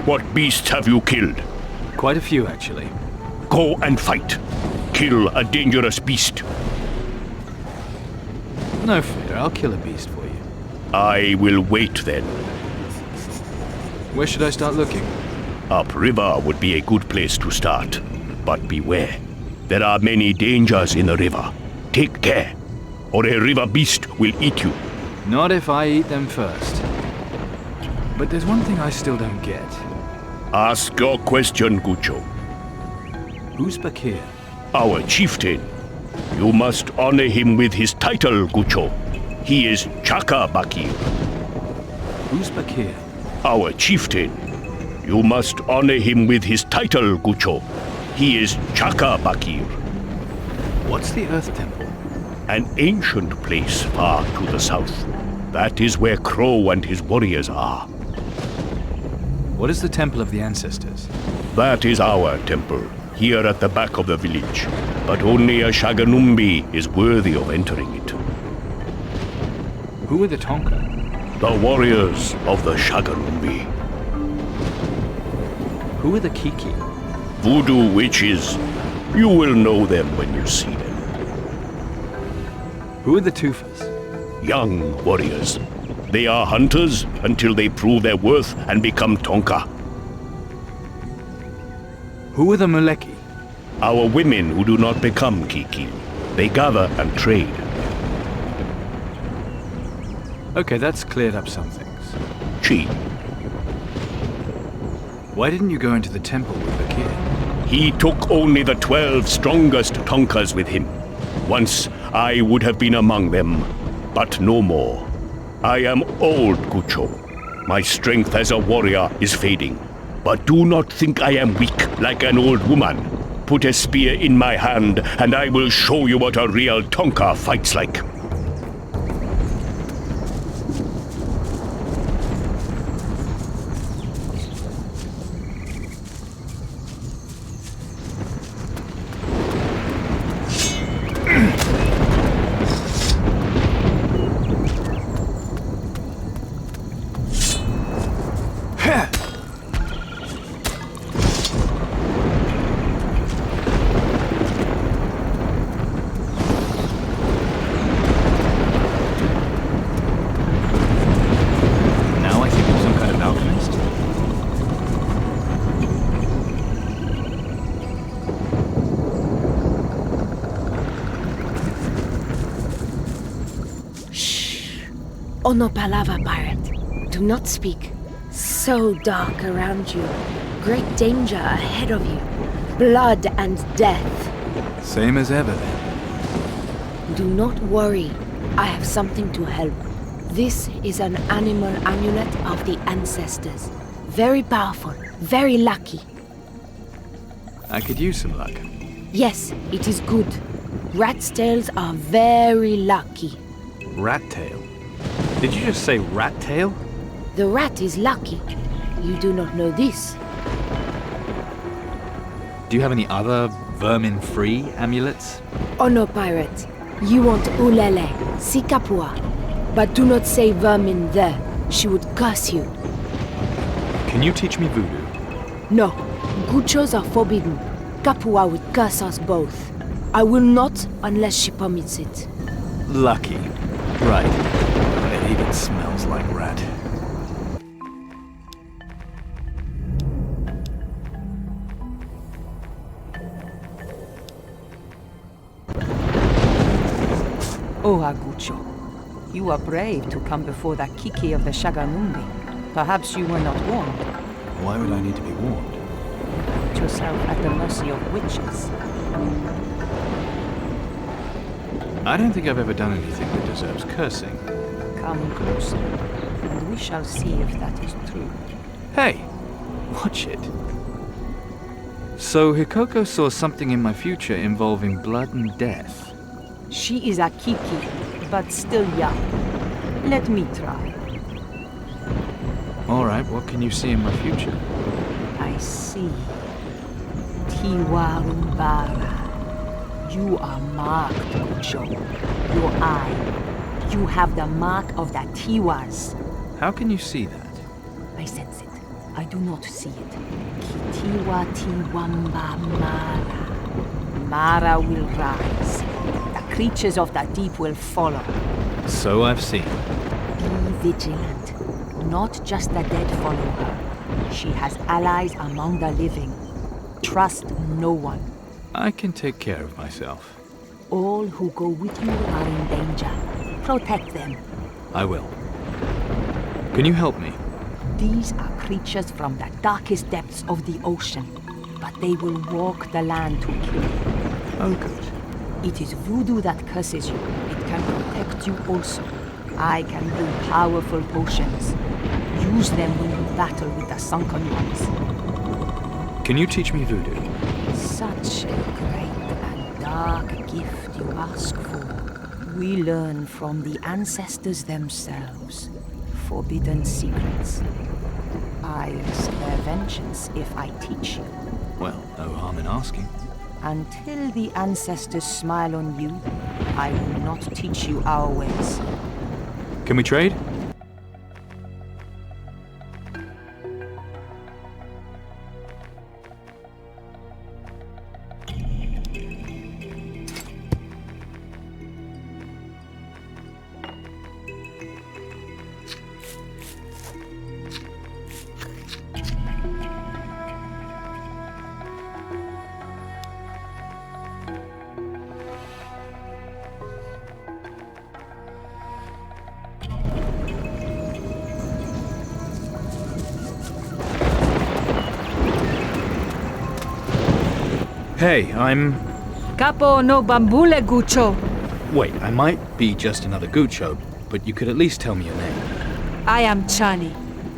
What beasts have you killed? Quite a few, actually. Go and fight. Kill a dangerous beast. No fear, I'll kill a beast for you. I will wait then. Where should I start looking? Upriver would be a good place to start. But beware. There are many dangers in the river. Take care, or a river beast will eat you. Not if I eat them first. But there's one thing I still don't get. Ask your question, Gucho. Who's Bakir? Our chieftain. You must honor him with his title, Gucho. He is Chaka Bakir. Who's Bakir? Our chieftain. You must honor him with his title, Gucho. He is Chaka Bakir. What's the Earth Temple? An ancient place far to the south. That is where Crow and his warriors are. What is the Temple of the Ancestors? That is our temple, here at the back of the village. But only a Shaganumbi is worthy of entering it. Who are the Tonka? The warriors of the Shaganumbi. Who are the Kiki? Voodoo witches. You will know them when you see them. Who are the Tufas? Young warriors. They are hunters until they prove their worth and become Tonka. Who are the Muleki? Our women who do not become Kiki. They gather and trade. Okay, that's cleared up some things. Chi. Why didn't you go into the temple with the kid? He took only the 12 strongest Tonkas with him. Once I would have been among them, but no more. I am old, Gucho. My strength as a warrior is fading. But do not think I am weak like an old woman. Put a spear in my hand, and I will show you what a real Tonka fights like. Oh, no palava, pirate. Do not speak. So dark around you. Great danger ahead of you. Blood and death. Same as ever, then. Do not worry. I have something to help. This is an animal amulet of the ancestors. Very powerful. Very lucky. I could use some luck. Yes, it is good. Rat's tails are very lucky. Rat tail? Did you just say rat tail? The rat is lucky. You do not know this. Do you have any other vermin-free amulets? Oh no, pirate. You want Ulele, Sikapua. But do not say vermin there. She would curse you. Can you teach me voodoo? No. Guchos are forbidden. Kapua would curse us both. I will not unless she permits it. Lucky. Right. It even smells like rat. Oh, Agucho, you are brave to come before the Kiki of the Shaganumbi. Perhaps you were not warned. Why would I need to be warned? Put yourself at the mercy of witches. I don't think I've ever done anything that deserves cursing. Come closer, and we shall see if that is true. Hey! Watch it. So Hikoko saw something in my future involving blood and death. She is a Kiki, but still young. Let me try. Alright, what can you see in my future? I see. Tiwarumbara. You are marked, Gucho. Your eye. You have the mark of the Tiwas. How can you see that? I sense it. I do not see it. Kitiwa Tiwamba Mara. Mara will rise. The creatures of the deep will follow. So I've seen. Be vigilant. Not just the dead follow her. She has allies among the living. Trust no one. I can take care of myself. All who go with you are in danger. Protect them. I will. Can you help me? These are creatures from the darkest depths of the ocean, but they will walk the land to kill you. Oh, good. It is voodoo that curses you. It can protect you also. I can brew powerful potions. Use them when you battle with the sunken ones. Can you teach me voodoo? Such a great and dark gift you ask for. We learn from the ancestors themselves. Forbidden secrets. I risk their vengeance if I teach you. Well, no harm in asking. Until the ancestors smile on you, I will not teach you our ways. Can we trade? Hey, I'm... Capo no bambule gucho. Wait, I might be just another Gucho, but you could at least tell me your name. I am Chani,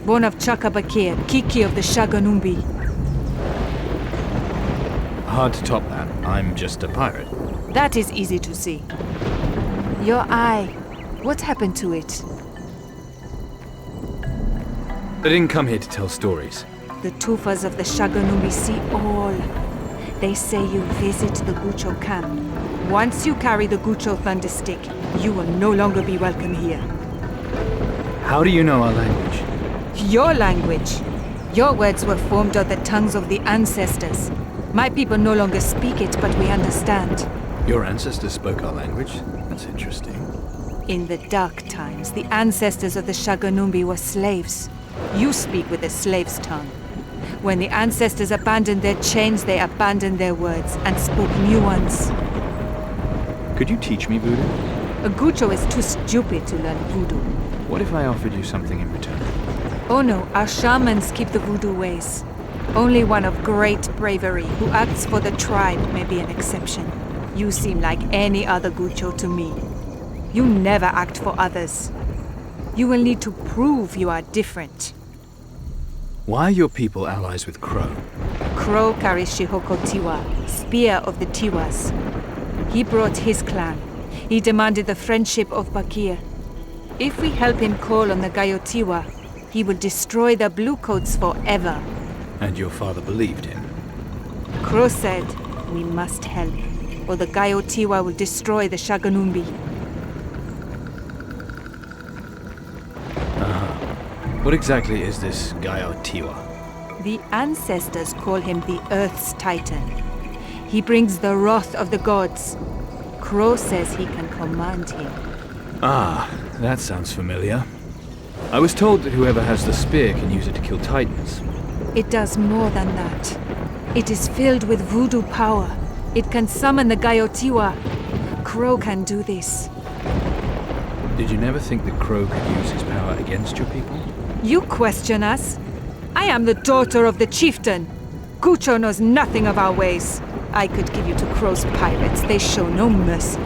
born of Chakabakir, Kiki of the Shaganumbi. Hard to top that. I'm just a pirate. That is easy to see. Your eye, what happened to it? I didn't come here to tell stories. The Tufas of the Shaganumbi see all. They say you visit the Gucho camp. Once you carry the Gucho thunderstick, you will no longer be welcome here. How do you know our language? Your language. Your words were formed of the tongues of the ancestors. My people no longer speak it, but we understand. Your ancestors spoke our language? That's interesting. In the dark times, the ancestors of the Shaganumbi were slaves. You speak with a slave's tongue. When the ancestors abandoned their chains, they abandoned their words and spoke new ones. Could you teach me voodoo? A Gucho is too stupid to learn voodoo. What if I offered you something in return? Oh no, our shamans keep the voodoo ways. Only one of great bravery who acts for the tribe may be an exception. You seem like any other Gucho to me. You never act for others. You will need to prove you are different. Why are your people allies with Crow? Crow carries Shihoko Tiwa, spear of the Tiwas. He brought his clan. He demanded the friendship of Bakir. If we help him call on the Gayotiwa, he will destroy the Bluecoats forever. And your father believed him? Crow said, we must help, or the Gayotiwa will destroy the Shaganumbi. What exactly is this Gayotiwa? The ancestors call him the Earth's Titan. He brings the wrath of the gods. Crow says he can command him. Ah, that sounds familiar. I was told that whoever has the spear can use it to kill titans. It does more than that. It is filled with voodoo power. It can summon the Gayotiwa. Crow can do this. Did you never think that Crow could use his power against your people? You question us? I am the daughter of the chieftain. Gucho knows nothing of our ways. I could give you to Crow's pirates. They show no mercy.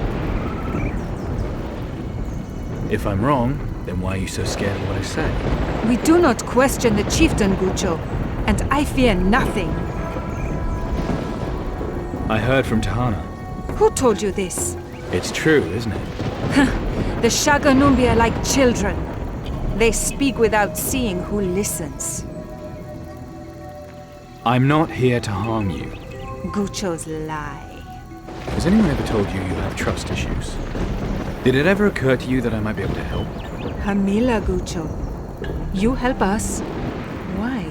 If I'm wrong, then why are you so scared of what I say? We do not question the chieftain, Gucho, and I fear nothing. I heard from Tahana. Who told you this? It's true, isn't it? The Shaganumbi are like children. They speak without seeing who listens. I'm not here to harm you. Guchos lie. Has anyone ever told you you have trust issues? Did it ever occur to you that I might be able to help? Hamila, Gucho. You help us. Why?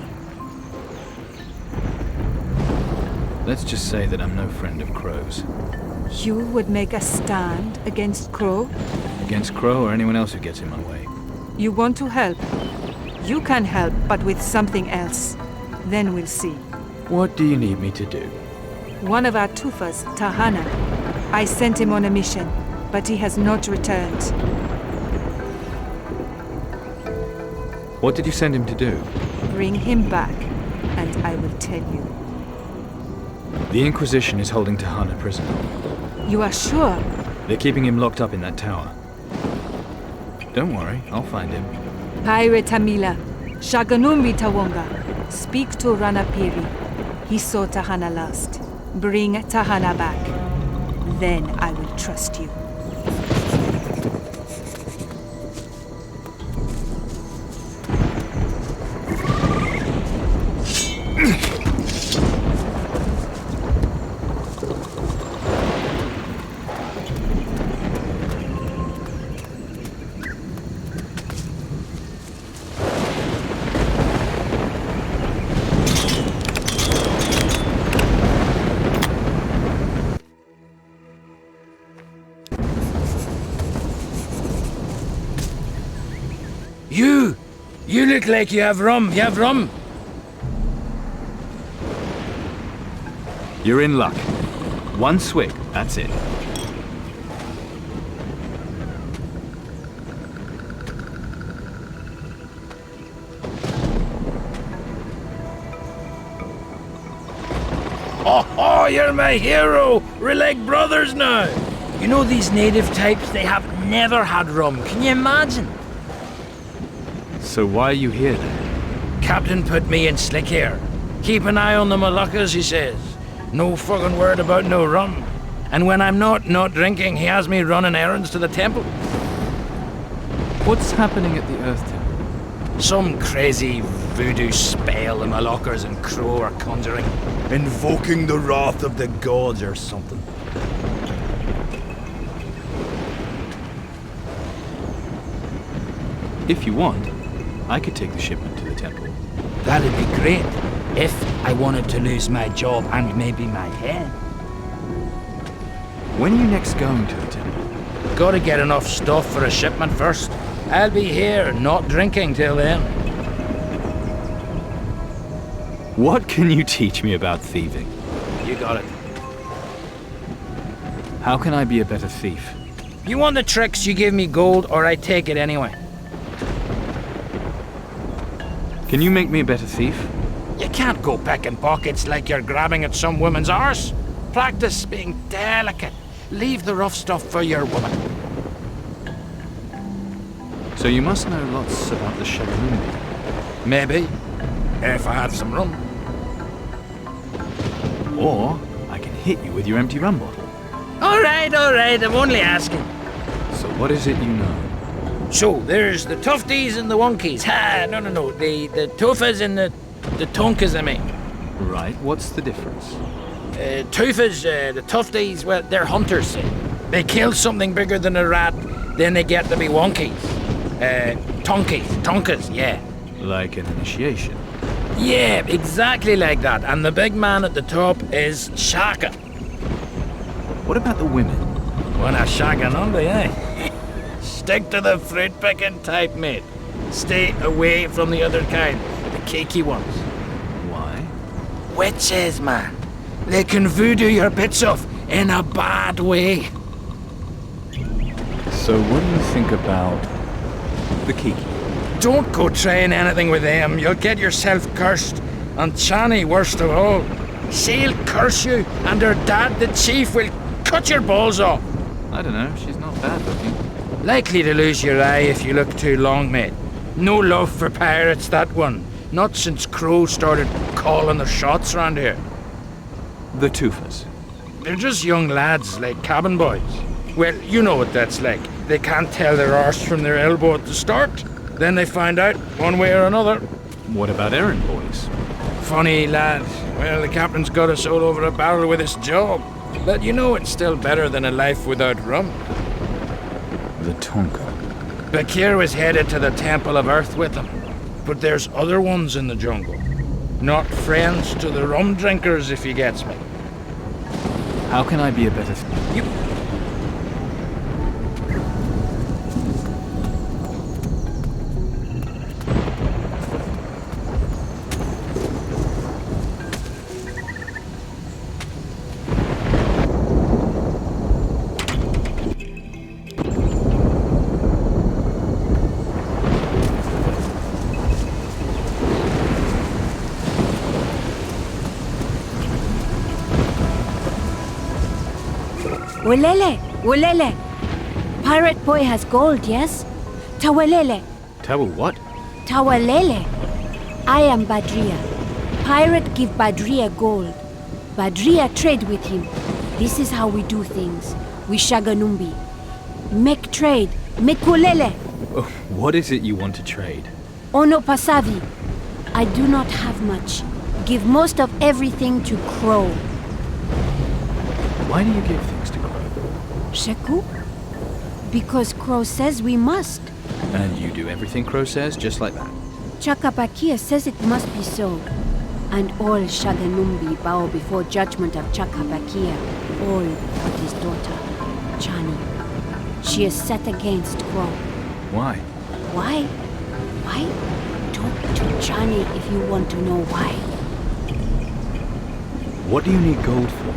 Let's just say that I'm no friend of Crow's. You would make a stand against Crow? Against Crow or anyone else who gets in my way. You want to help? You can help, but with something else. Then we'll see. What do you need me to do? One of our Tufas, Tahana. I sent him on a mission, but he has not returned. What did you send him to do? Bring him back, and I will tell you. The Inquisition is holding Tahana prisoner. You are sure? They're keeping him locked up in that tower. Don't worry, I'll find him. Pirate Hamila, Shaganumbi Tawonga, speak to Ranapiri. He saw Tahana last. Bring Tahana back. Then I will trust you. look like you have rum. You have rum? You're in luck. One swig, that's it. Oh, you're my hero! We're like brothers now! You know these native types, they have never had rum. Can you imagine? So why are you here then? Captain put me in slick here. Keep an eye on the Moluccas, he says. No fucking word about no rum. And when I'm not drinking, he has me running errands to the temple. What's happening at the Earth Temple? Some crazy voodoo spell the Moluccas and Crow are conjuring. Invoking the wrath of the gods or something. If you want, I could take the shipment to the temple. That'd be great, if I wanted to lose my job and maybe my head. When are you next going to the temple? Gotta get enough stuff for a shipment first. I'll be here, not drinking till then. What can you teach me about thieving? You got it. How can I be a better thief? You want the tricks, you give me gold, or I take it anyway. Can you make me a better thief? You can't go picking pockets like you're grabbing at some woman's arse. Practice being delicate. Leave the rough stuff for your woman. So you must know lots about the Shaganumbi. Maybe. If I had some rum. Or I can hit you with your empty rum bottle. All right, I'm only asking. So what is it you know? So, there's the tufties and the wonkies. No. The tofas and the tonkas, I mean. Right, what's the difference? Tofas, the tufties, well, they're hunters. They kill something bigger than a rat, then they get to be wonkies. Tonkas, yeah. Like an initiation? Yeah, exactly like that. And the big man at the top is Shaka. What about the women? Well, a Shaganumbi, eh? Stick to the fruit-picking type, mate. Stay away from the other kind, the cakey ones. Why? Witches, man. They can voodoo your bits off in a bad way. So what do you think about the Kiki? Don't go trying anything with them. You'll get yourself cursed. And Chani, worst of all. She'll curse you, and her dad, the chief, will cut your balls off. I don't know, she's not bad looking. Likely to lose your eye if you look too long, mate. No love for pirates, that one. Not since Crow started calling the shots around here. The Tufas? They're just young lads, like cabin boys. Well, you know what that's like. They can't tell their arse from their elbow at the start. Then they find out, one way or another. What about errand boys? Funny lad. Well, the captain's got us all over a barrel with his job. But you know it's still better than a life without rum. The Tonka. Bakir was headed to the Temple of Earth with him. But there's other ones in the jungle. Not friends to the rum drinkers, if he gets me. How can I be a better You... Walele. Pirate boy has gold, yes? Tawalele. Tawa what? Tawalele. I am Badria. Pirate give Badria gold. Badria trade with him. This is how we do things. We Shaganumbi. Make trade. Make walele. Oh, what is it you want to trade? Ono pasavi. I do not have much. Give most of everything to Crow. Why do you give things to Crow? Sheku? Because Crow says we must. And you do everything Crow says, just like that? Chakapakia says it must be so. And all Shaganumbi bow before judgment of Chakapakia, all but his daughter, Chani. She is set against Crow. Why? Why? Why? Don't To Chani if you want to know why. What do you need gold for?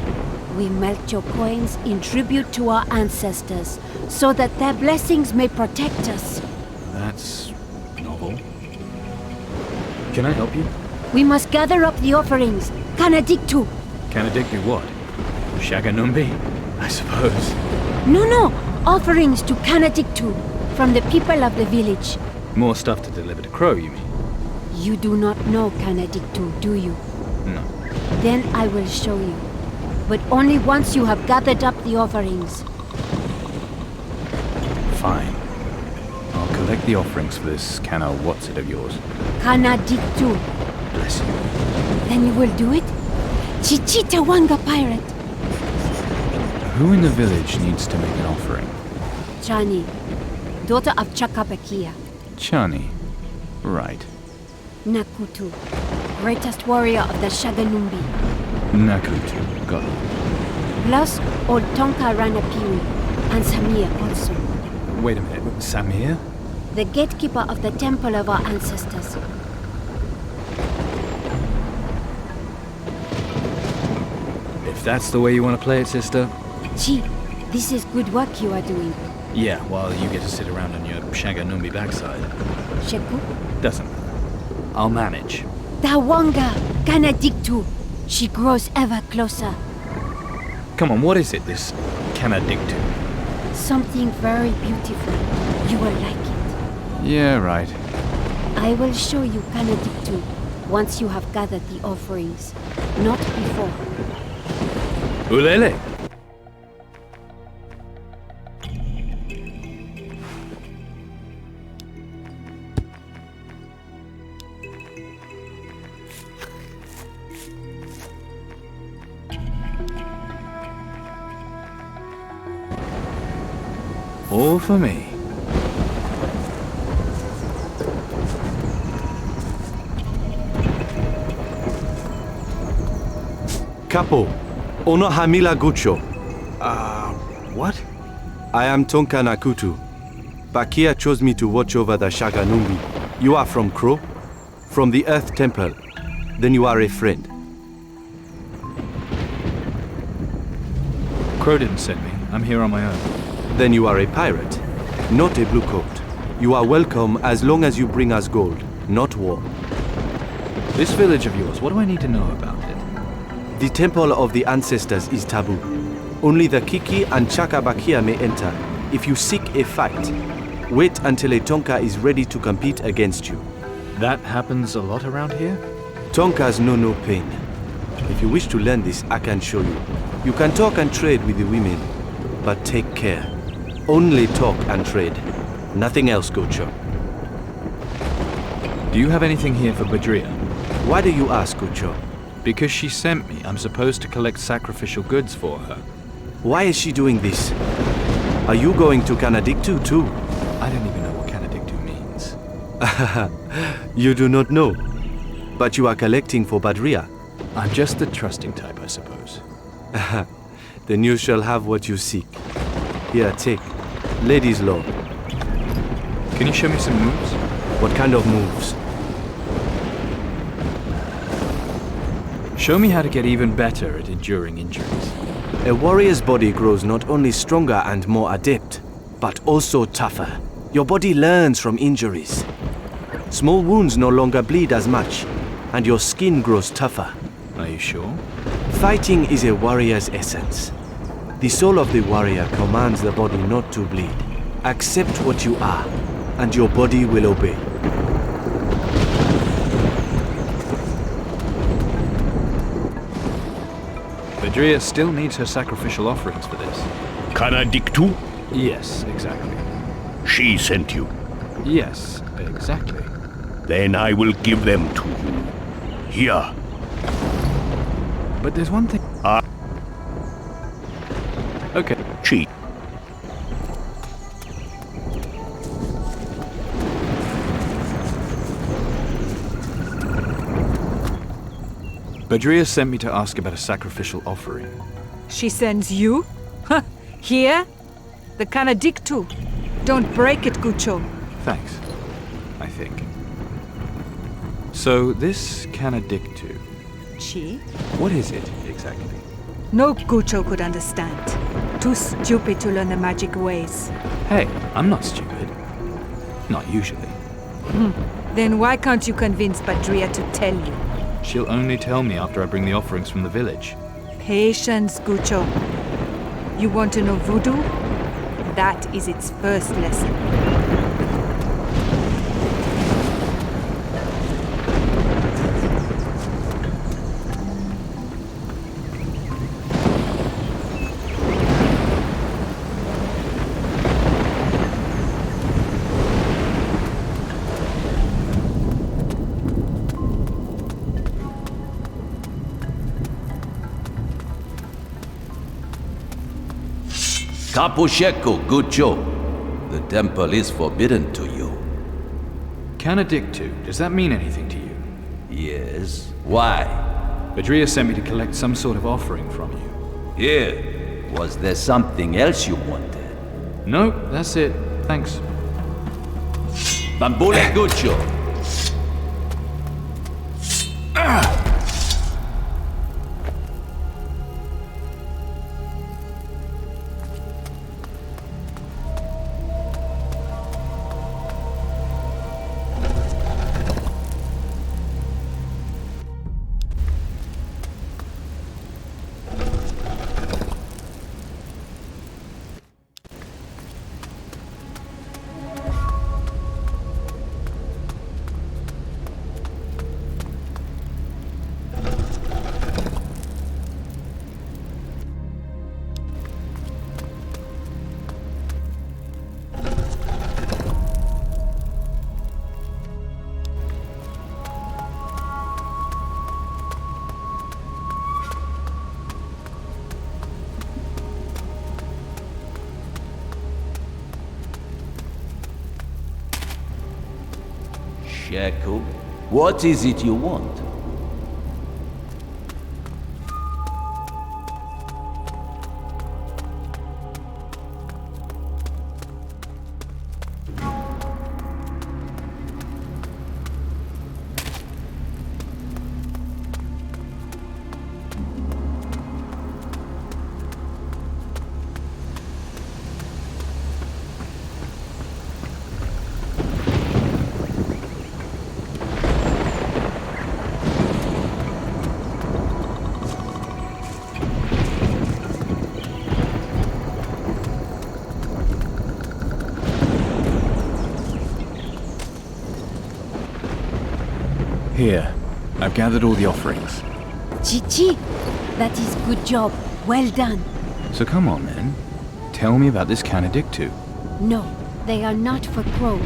We melt your coins in tribute to our ancestors, so that their blessings may protect us. That's novel. Can I help you? We must gather up the offerings. Kanadiktu. Kanadiktu what? Shaganumbi? I suppose. No. Offerings to Kanadiktu from the people of the village. More stuff to deliver to Crow, you mean? You do not know Kanadiktu, do you? No. Then I will show you. But only once you have gathered up the offerings. Fine. I'll collect the offerings for this Kana what's-it of yours. Kanadiktu. Bless you. Then you will do it? Chichita Wanga pirate. Who in the village needs to make an offering? Chani, daughter of Chakapakia. Chani. Right. Nakutu, greatest warrior of the Shaganumbi. Nakutu. Got it. Plus old Tonka Ranapiri and Samir also. Wait a minute. Samir? The gatekeeper of the temple of our ancestors. If that's the way you want to play it, sister. Gee, this is good work you are doing. Yeah, while you get to sit around on your Shaganumbi backside. Sheku? Doesn't matter. I'll manage. Tawanga Kanadiktu. She grows ever closer. Come on, what is it, this Kanadiktu? Something very beautiful. You will like it. Yeah, right. I will show you Kanadiktu once you have gathered the offerings. Not before. Ulele! All for me. Capo, ono hamila gucho. What? I am Tonka Nakutu. Bakia chose me to watch over the Shaganumbi. You are from Crow? From the Earth Temple. Then you are a friend. Crow didn't send me. I'm here on my own. Then you are a pirate, not a blue coat. You are welcome as long as you bring us gold, not war. This village of yours, what do I need to know about it? The temple of the ancestors is taboo. Only the Kiki and Chakabakia may enter. If you seek a fight, wait until a Tonka is ready to compete against you. That happens a lot around here? Tonkas know no pain. If you wish to learn this, I can show you. You can talk and trade with the women, but take care. Only talk and trade. Nothing else, Gocho. Do you have anything here for Badria? Why do you ask, Gocho? Because she sent me. I'm supposed to collect sacrificial goods for her. Why is she doing this? Are you going to Kanadiktu too? I don't even know what Kanadiktu means. You do not know. But you are collecting for Badria. I'm just the trusting type, I suppose. Then you shall have what you seek. Here, take. Ladies' law. Can you show me some moves? What kind of moves? Show me how to get even better at enduring injuries. A warrior's body grows not only stronger and more adept, but also tougher. Your body learns from injuries. Small wounds no longer bleed as much, and your skin grows tougher. Are you sure? Fighting is a warrior's essence. The soul of the warrior commands the body not to bleed. Accept what you are, and your body will obey. Badria still needs her sacrificial offerings for this. Kanadiktu? Yes, exactly. She sent you? Yes, exactly. Then I will give them to you. Here. But there's one thing... Okay. Cheat. Badria sent me to ask about a sacrificial offering. She sends you? Huh, here? The Kanadiktu. Don't break it, Gucho. Thanks, I think. So, this Canadictu, Chi? what is it exactly? No Gucho could understand. Too stupid to learn the magic ways. Hey, I'm not stupid. Not usually. Then why can't you convince Badria to tell you? She'll only tell me after I bring the offerings from the village. Patience, Gucho. You want to know voodoo? That is its first lesson. Capucheco, Gucho. The temple is forbidden to you. Canadictu, does that mean anything to you? Yes. Why? Badria sent me to collect some sort of offering from you. Here. Was there something else you wanted? Nope, that's it. Thanks. Bambule Gucho. Sheko, what is it you want? Here, I've gathered all the offerings. Chichi, that is good job. Well done. So come on then, tell me about this Canadictu. No, they are not for Crow.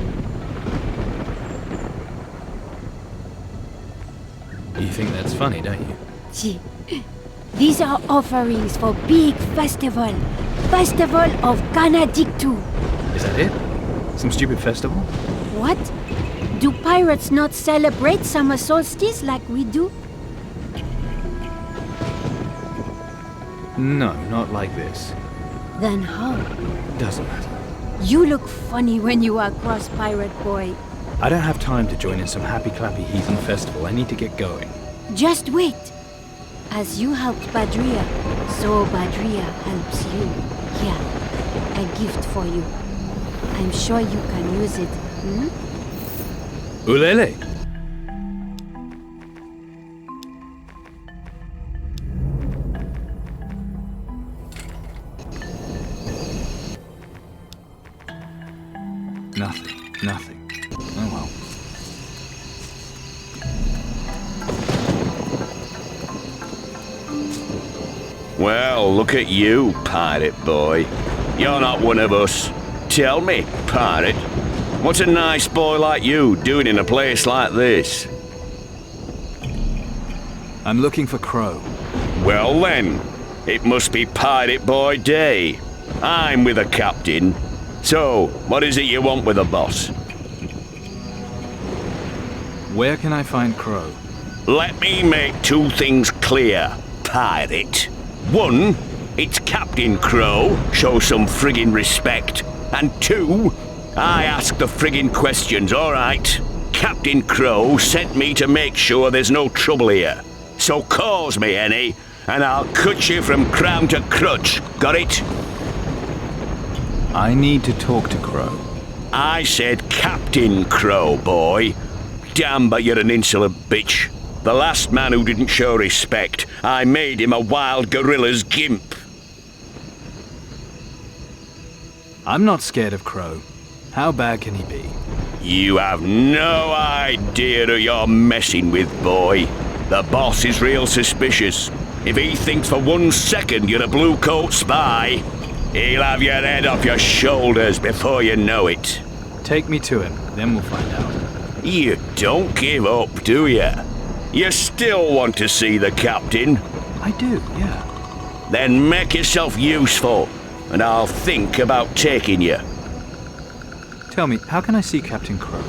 You think that's funny, don't you? Chi, these are offerings for big festival. Festival of Canadictu. Is that it? Some stupid festival? What? Do pirates not celebrate summer solstice like we do? No, not like this. Then how? Doesn't matter. You look funny when you are cross pirate boy. I don't have time to join in some happy-clappy heathen festival. I need to get going. Just wait. As you helped Badria, so Badria helps you. Here, a gift for you. I'm sure you can use it, hmm? Ulele! Nothing. Oh well. Well, look at you, pirate boy. You're not one of us. Tell me, pirate, what's a nice boy like you doing in a place like this? I'm looking for Crow. Well then, it must be Pirate Boy Day. I'm with the captain. So, what is it you want with the boss? Where can I find Crow? Let me make two things clear, pirate. One, it's Captain Crow. Show some friggin' respect. And two, I ask the friggin' questions, alright? Captain Crow sent me to make sure there's no trouble here. So cause me any, and I'll cut you from crown to crutch. Got it? I need to talk to Crow. I said Captain Crow, boy. Damn, but you're an insolent bitch. The last man who didn't show respect, I made him a wild gorilla's gimp. I'm not scared of Crow. How bad can he be? You have no idea who you're messing with, boy. The boss is real suspicious. If he thinks for 1 second you're a blue-coat spy, he'll have your head off your shoulders before you know it. Take me to him, then we'll find out. You don't give up, do you? You still want to see the captain? I do, yeah. Then make yourself useful, and I'll think about taking you. Tell me, how can I see Captain Crow?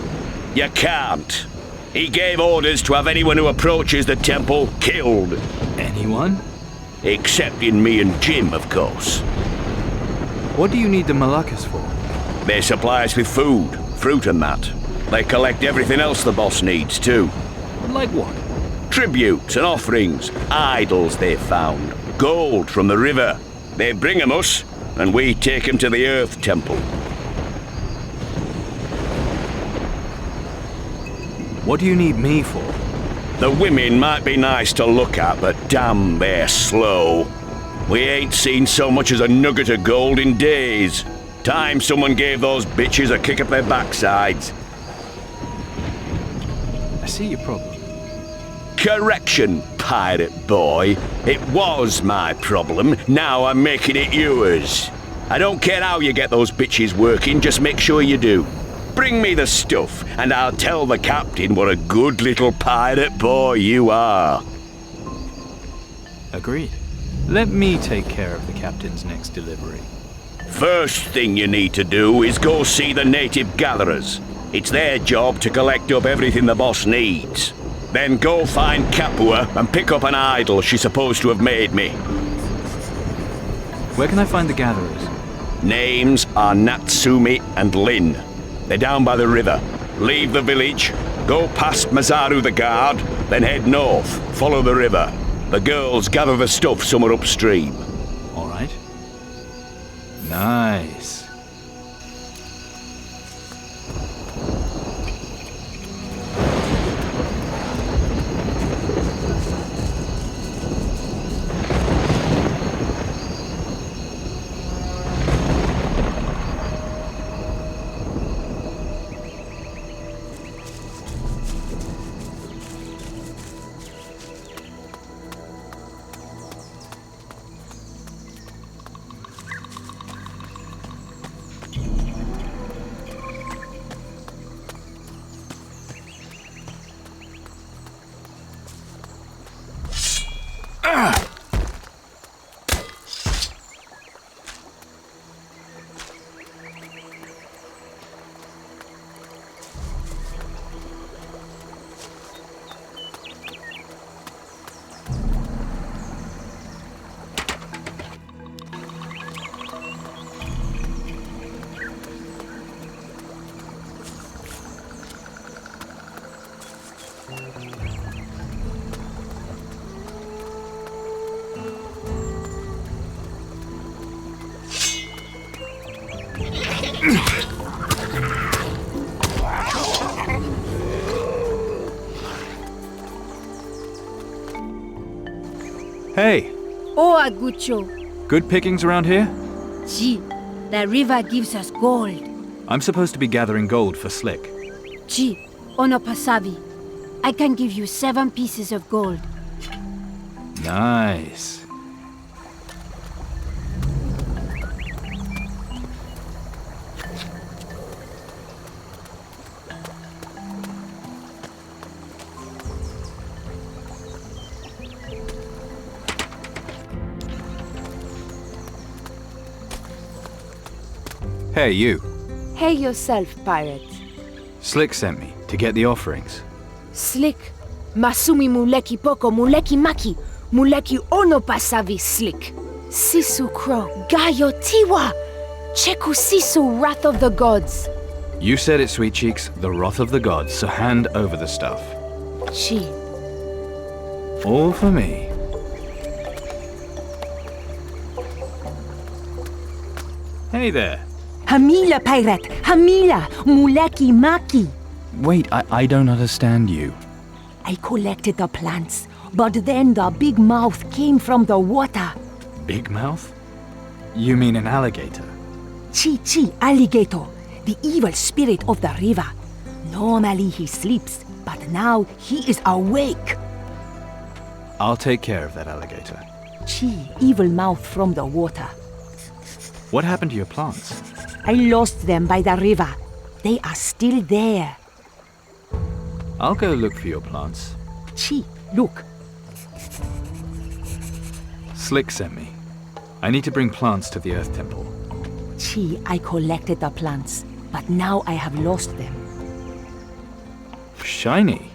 You can't. He gave orders to have anyone who approaches the temple killed. Anyone? Excepting me and Jim, of course. What do you need the Malakas for? They supply us with food, fruit and that. They collect everything else the boss needs, too. Like what? Tributes and offerings, idols they've found, gold from the river. They bring 'em us, and we take 'em to the Earth Temple. What do you need me for? The women might be nice to look at, but damn, they're slow. We ain't seen so much as a nugget of gold in days. Time someone gave those bitches a kick up their backsides. I see your problem. Correction, pirate boy. It was my problem, now I'm making it yours. I don't care how you get those bitches working, just make sure you do. Bring me the stuff, and I'll tell the captain what a good little pirate boy you are. Agreed. Let me take care of the captain's next delivery. First thing you need to do is go see the native gatherers. It's their job to collect up everything the boss needs. Then go find Kapua and pick up an idol she's supposed to have made me. Where can I find the gatherers? Names are Natsumi and Lin. They're down by the river. Leave the village, go past Mazaru the guard, then head north, follow the river. The girls gather the stuff somewhere upstream. All right. Nice. Hey! Oh, Agucho. Good pickings around here? Gee, the river gives us gold. I'm supposed to be gathering gold for Slick. Gee, Onopasavi, I can give you 7 pieces of gold. Nice. Hey, you. Hey yourself, pirate. Slick sent me to get the offerings. Slick. Masumi muleki poko muleki maki. Muleki Onopasavi Slick. Sisu Crow. Gayo Tiwa. Cheku Sisu Wrath of the Gods. You said it, Sweet Cheeks. The wrath of the gods, so hand over the stuff. Chi. All for me. Hey there. Hamila, pirate! Hamila! Muleki maki! Wait, I don't understand you. I collected the plants, but then the big mouth came from the water. Big mouth? You mean an alligator? Chi, alligator, the evil spirit of the river. Normally he sleeps, but now he is awake. I'll take care of that alligator. Chi, evil mouth from the water. What happened to your plants? I lost them by the river. They are still there. I'll go look for your plants. Chi, look. Slick sent me. I need to bring plants to the Earth Temple. Chi, I collected the plants, but now I have lost them. Shiny.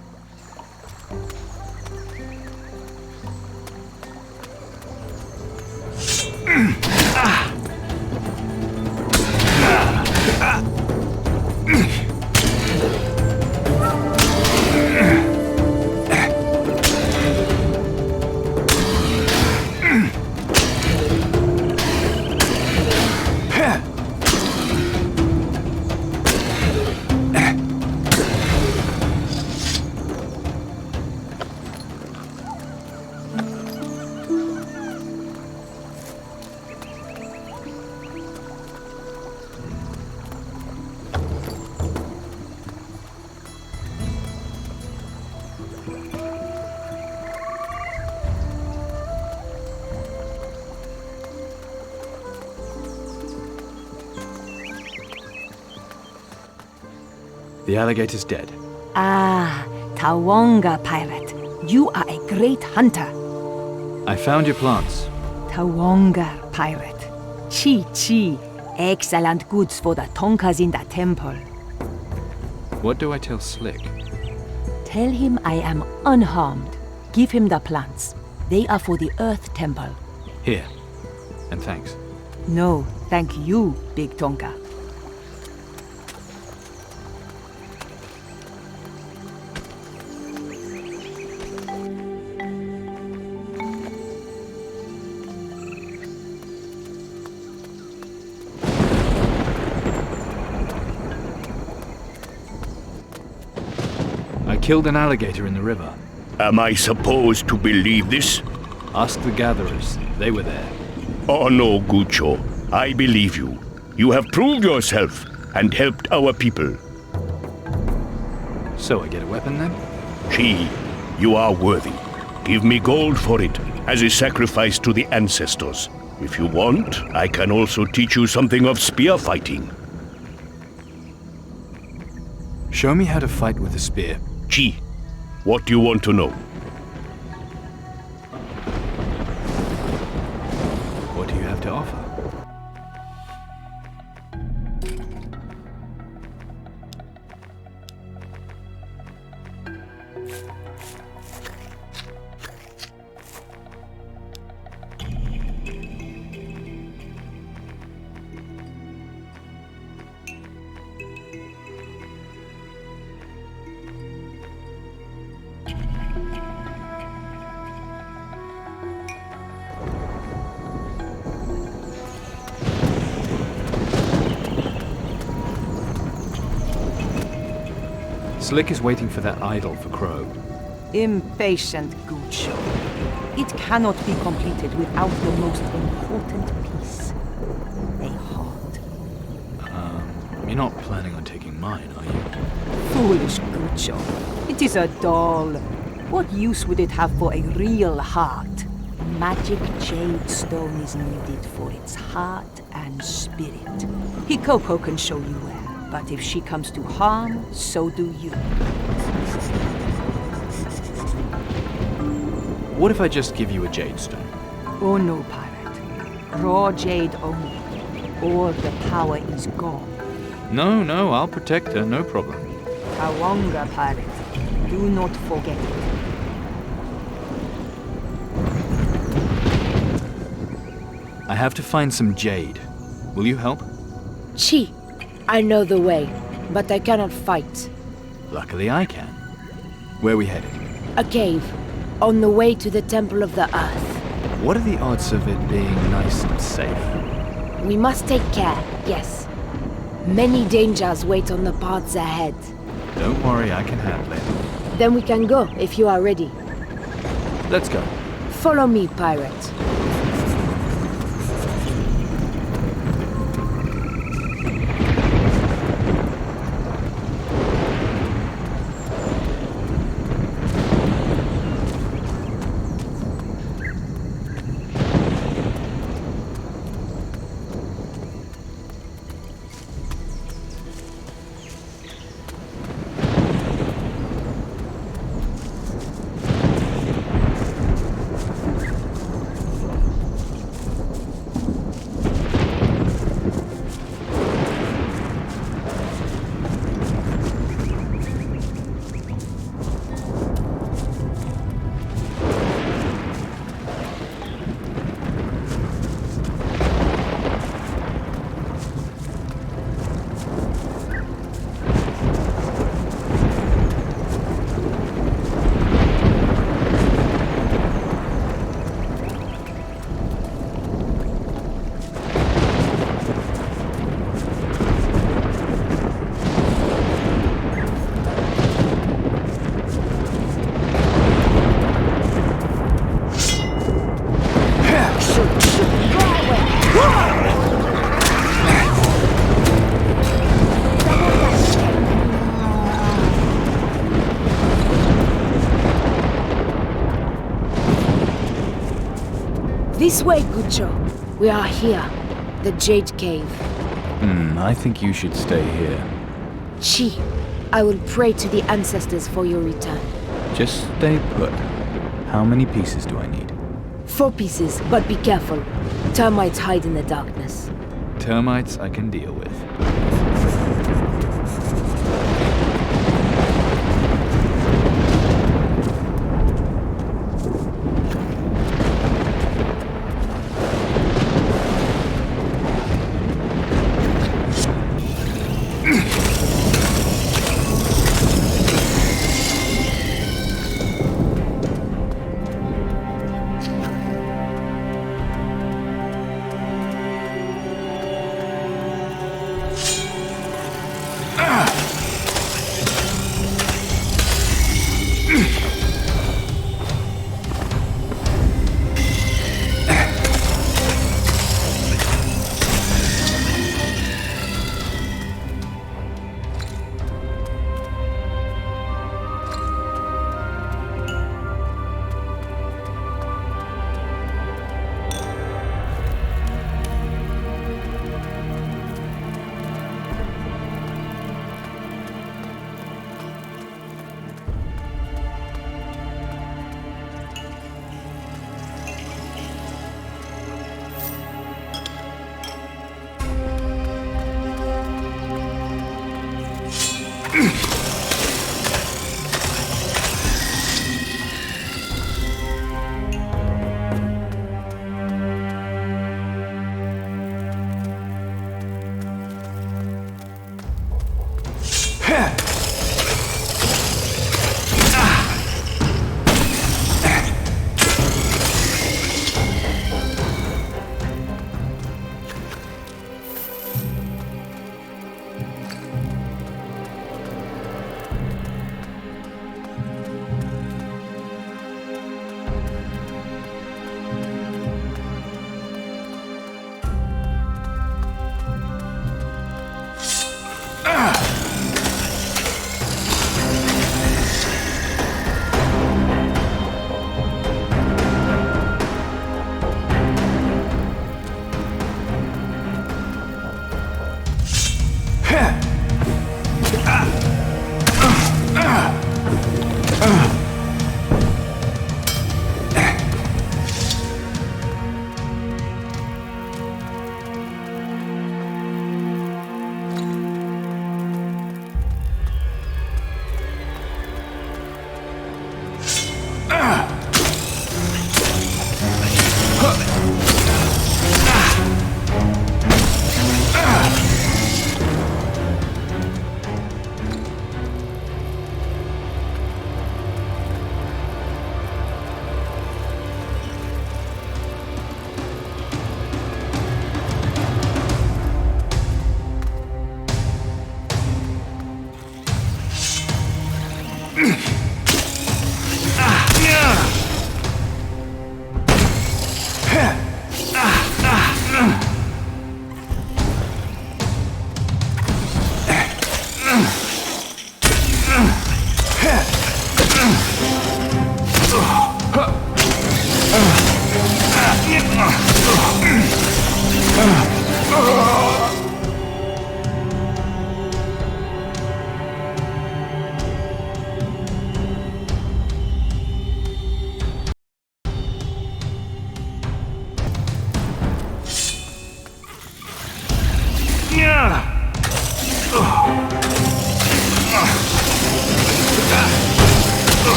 The alligator's dead. Ah, Tawonga, pirate. You are a great hunter. I found your plants. Tawonga, pirate. Chi. Excellent goods for the tonkas in the temple. What do I tell Slick? Tell him I am unharmed. Give him the plants. They are for the Earth Temple. Here. And thanks. No, thank you, Big Tonka. I killed an alligator in the river. Am I supposed to believe this? Ask the gatherers. They were there. Oh no, Gucho. I believe you. You have proved yourself and helped our people. So I get a weapon then? Chi, you are worthy. Give me gold for it, as a sacrifice to the ancestors. If you want, I can also teach you something of spear fighting. Show me how to fight with a spear. Chi, what do you want to know? What do you have to offer? Slick is waiting for that idol for Crow. Impatient Gucho. It cannot be completed without the most important piece. A heart. You're not planning on taking mine, are you? Foolish Gucho. It is a doll. What use would it have for a real heart? Magic jade stone is needed for its heart and spirit. Hikoko can show you where. But if she comes to harm, so do you. What if I just give you a jade stone? Oh no, pirate. Raw jade only. Or the power is gone. No, I'll protect her, no problem. Tawonga, pirate. Do not forget it. I have to find some jade. Will you help? Chi, I know the way. but I cannot fight. Luckily I can. Where are we headed? A cave, on the way to the Temple of the Earth. What are the odds of it being nice and safe? We must take care, yes. Many dangers wait on the paths ahead. Don't worry, I can handle it. Then we can go, if you are ready. Let's go. Follow me, pirate. This way, Gucho. We are here. The Jade Cave. I think you should stay here. Chi, I will pray to the ancestors for your return. Just stay put. How many pieces do I need? 4 pieces, but be careful. Termites hide in the darkness. Termites I can deal with.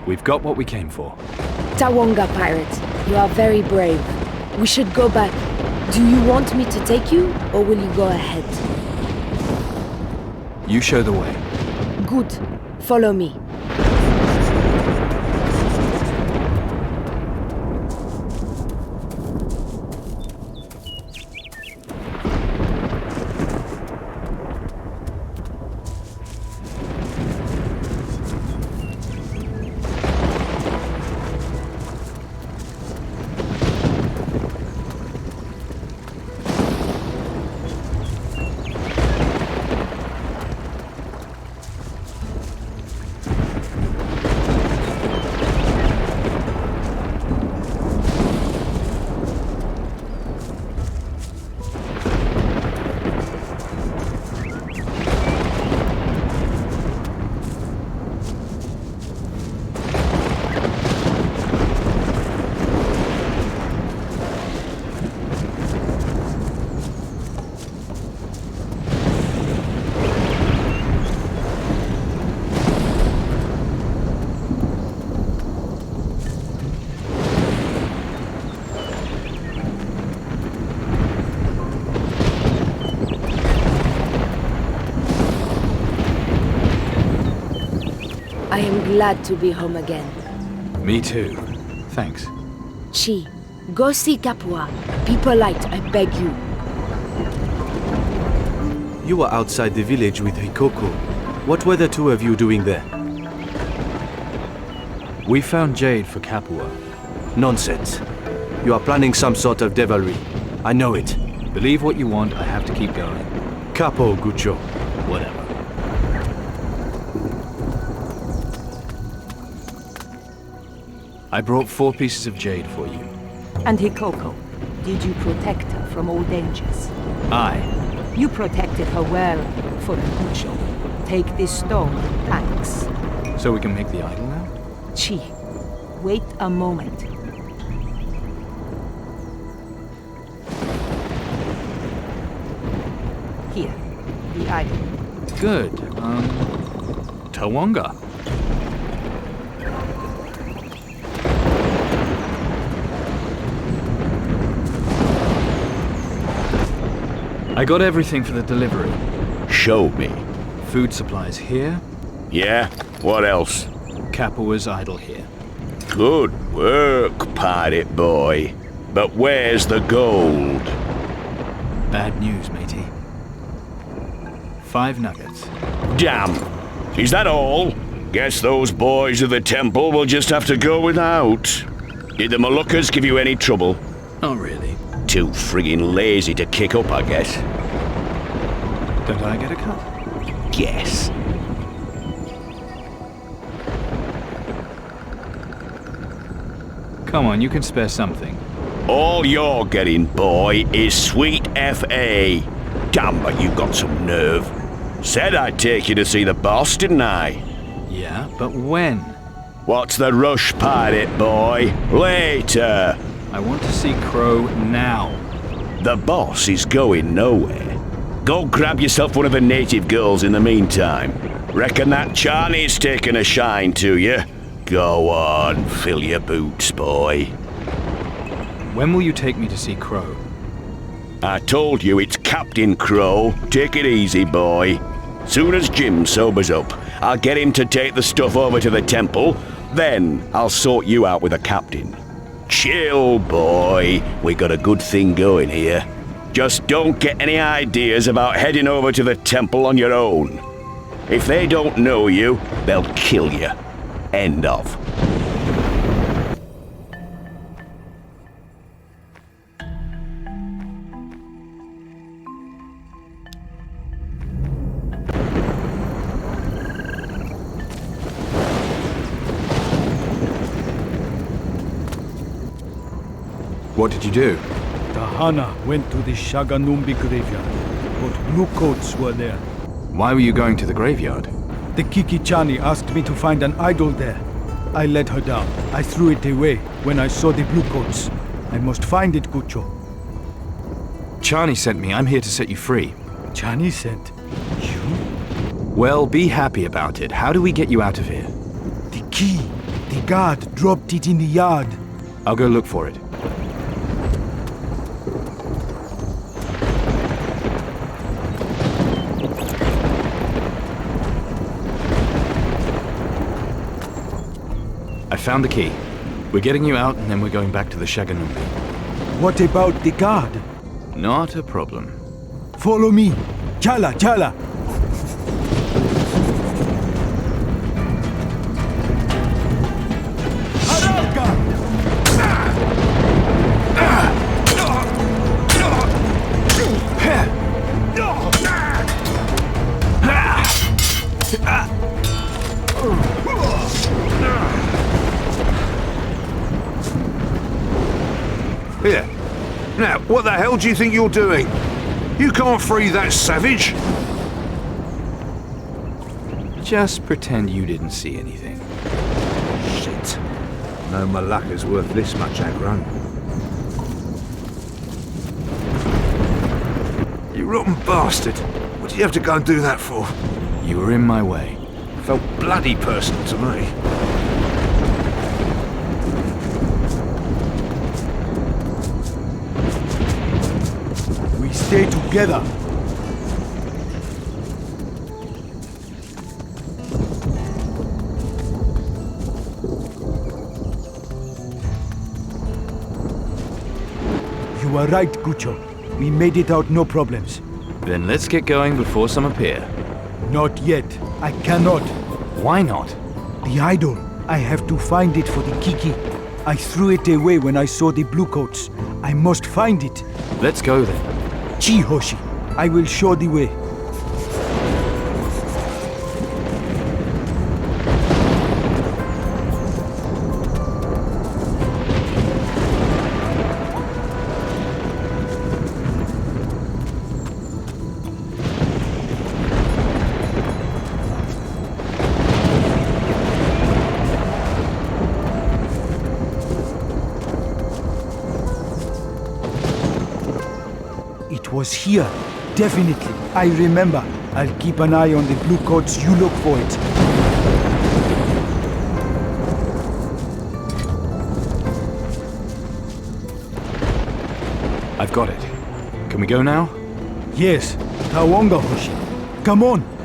We've got what we came for. Tawonga pirates, you are very brave. We should go back. Do you want me to take you, or will you go ahead? You show the way. Good. Follow me. I am glad to be home again. Me too. Thanks. Chi, go see Kapua. Be polite, I beg you. You were outside the village with Hikoko. What were the two of you doing there? We found jade for Kapua. Nonsense. You are planning some sort of devilry. I know it. Believe what you want, I have to keep going. Capo, Gucho. Whatever. I brought 4 pieces of jade for you. And Hikoko, did you protect her from all dangers? Aye. You protected her well, for Gucho. Take this stone, thanks. So we can make the idol now? Chi, wait a moment. Here, the idol. Good. Tawonga. I got everything for the delivery. Show me. Food supplies here. Yeah? What else? Capoeira's idol here. Good work, pirate boy. But where's the gold? Bad news, matey. 5 nuggets. Damn. Is that all? Guess those boys of the temple will just have to go without. Did the Moluccas give you any trouble? Not really. Too friggin' lazy to kick up, I guess. Don't I get a cut? Yes. Come on, you can spare something. All you're getting, boy, is sweet F.A. Damn, but you got some nerve. Said I'd take you to see the boss, didn't I? Yeah, but when? What's the rush, pirate boy? Later. I want to see Crow now. The boss is going nowhere. Go grab yourself one of the native girls in the meantime. Reckon that Charney's taken a shine to you. Go on, fill your boots, boy. When will you take me to see Crow? I told you it's Captain Crow. Take it easy, boy. Soon as Jim sobers up, I'll get him to take the stuff over to the temple. Then I'll sort you out with the captain. Chill, boy. We got a good thing going here. Just don't get any ideas about heading over to the temple on your own. If they don't know you, they'll kill you. End of. What did you do? The Hana went to the Shaganumbi graveyard, but blue coats were there. Why were you going to the graveyard? The Kiki-chani asked me to find an idol there. I led her down. I threw it away when I saw the blue coats. I must find it, Gucho. Chani sent me. I'm here to set you free. Chani sent you? Well, be happy about it. How do we get you out of here? The key. The guard dropped it in the yard. I'll go look for it. I found the key. We're getting you out and then we're going back to the Shaganumbi. What about the guard? Not a problem. Follow me. Chala, chala. Here. Now, what the hell do you think you're doing? You can't free that savage! Just pretend you didn't see anything. Shit. No Malacca's worth this much aggro. You rotten bastard! What did you have to go and do that for? You were in my way. Felt bloody personal to me. Stay together. You are right, Gucho. We made it out, no problems. Then let's get going before some appear. Not yet. I cannot. Why not? The idol. I have to find it for the Kiki. I threw it away when I saw the blue coats. I must find it. Let's go then. Chi Hoshi, I will show the way. It was here. Definitely. I remember. I'll keep an eye on the blue coats. You look for it. I've got it. Can we go now? Yes. Tawonga Hoshi. Come on.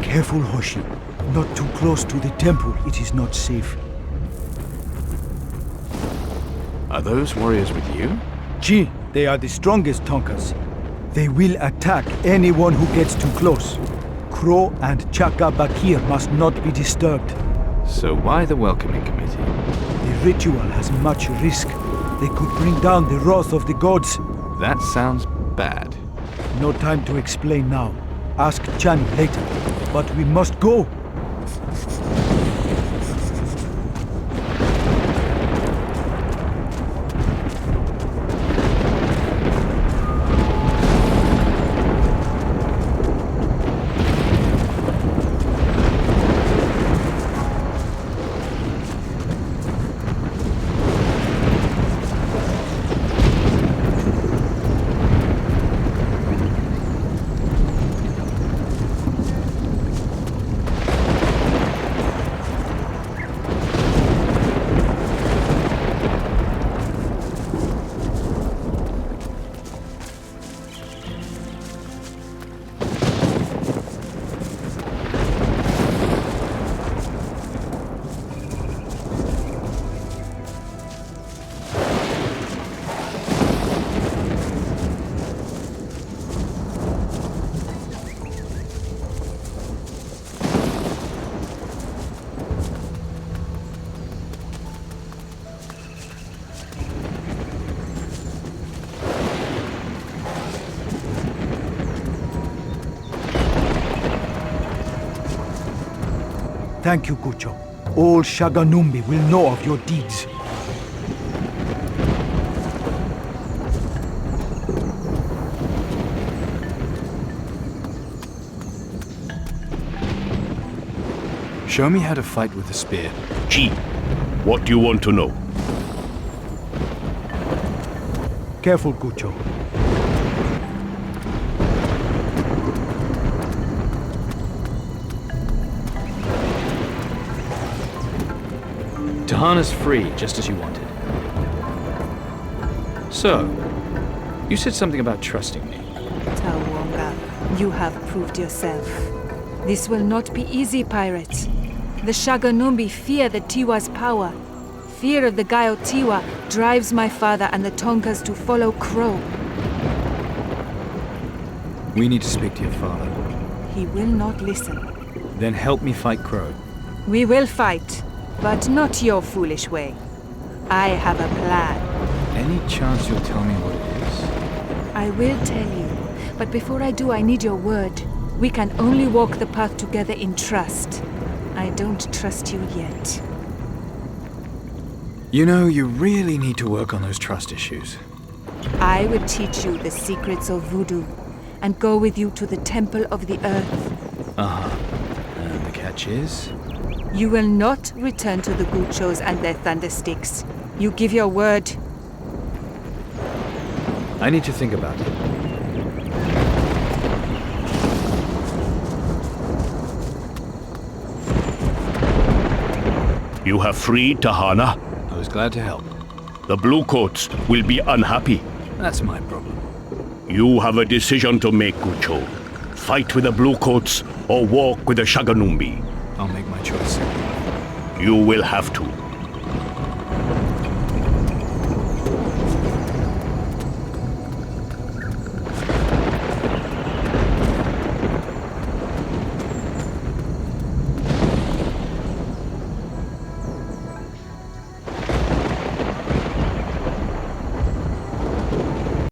Careful, Hoshi. Not too close to the temple. It is not safe. Are those warriors with you? Gee, they are the strongest Tonkas. They will attack anyone who gets too close. Crow and Chaka Bakir must not be disturbed. So why the welcoming committee? The ritual has much risk. They could bring down the wrath of the gods. That sounds bad. No time to explain now. Ask Chani later. But we must go. Thank you, Gucho. All Shaganumbi will know of your deeds. Show me how to fight with a spear. Gee, what do you want to know? Careful, Gucho. Tahana's free, just as you wanted. So, you said something about trusting me. Tawonga, you have proved yourself. This will not be easy, pirates. The Shaganumbi fear the Tiwa's power. Fear of the Gaio Tiwa drives my father and the Tonkas to follow Crow. We need to speak to your father. He will not listen. Then help me fight Crow. We will fight, but not your foolish way. I have a plan. Any chance you'll tell me what it is? I will tell you, but before I do, I need your word. We can only walk the path together in trust. I don't trust you yet. You know, you really need to work on those trust issues. I will teach you the secrets of voodoo and go with you to the Temple of the Earth. Uh-huh. And the catch is? You will not return to the Guchos and their thundersticks. You give your word. I need to think about it. You have freed Tahana. I was glad to help. The Bluecoats will be unhappy. That's my problem. You have a decision to make, Gucho. Fight with the Bluecoats or walk with the Shaganumbi. I'll make my choice. You will have to.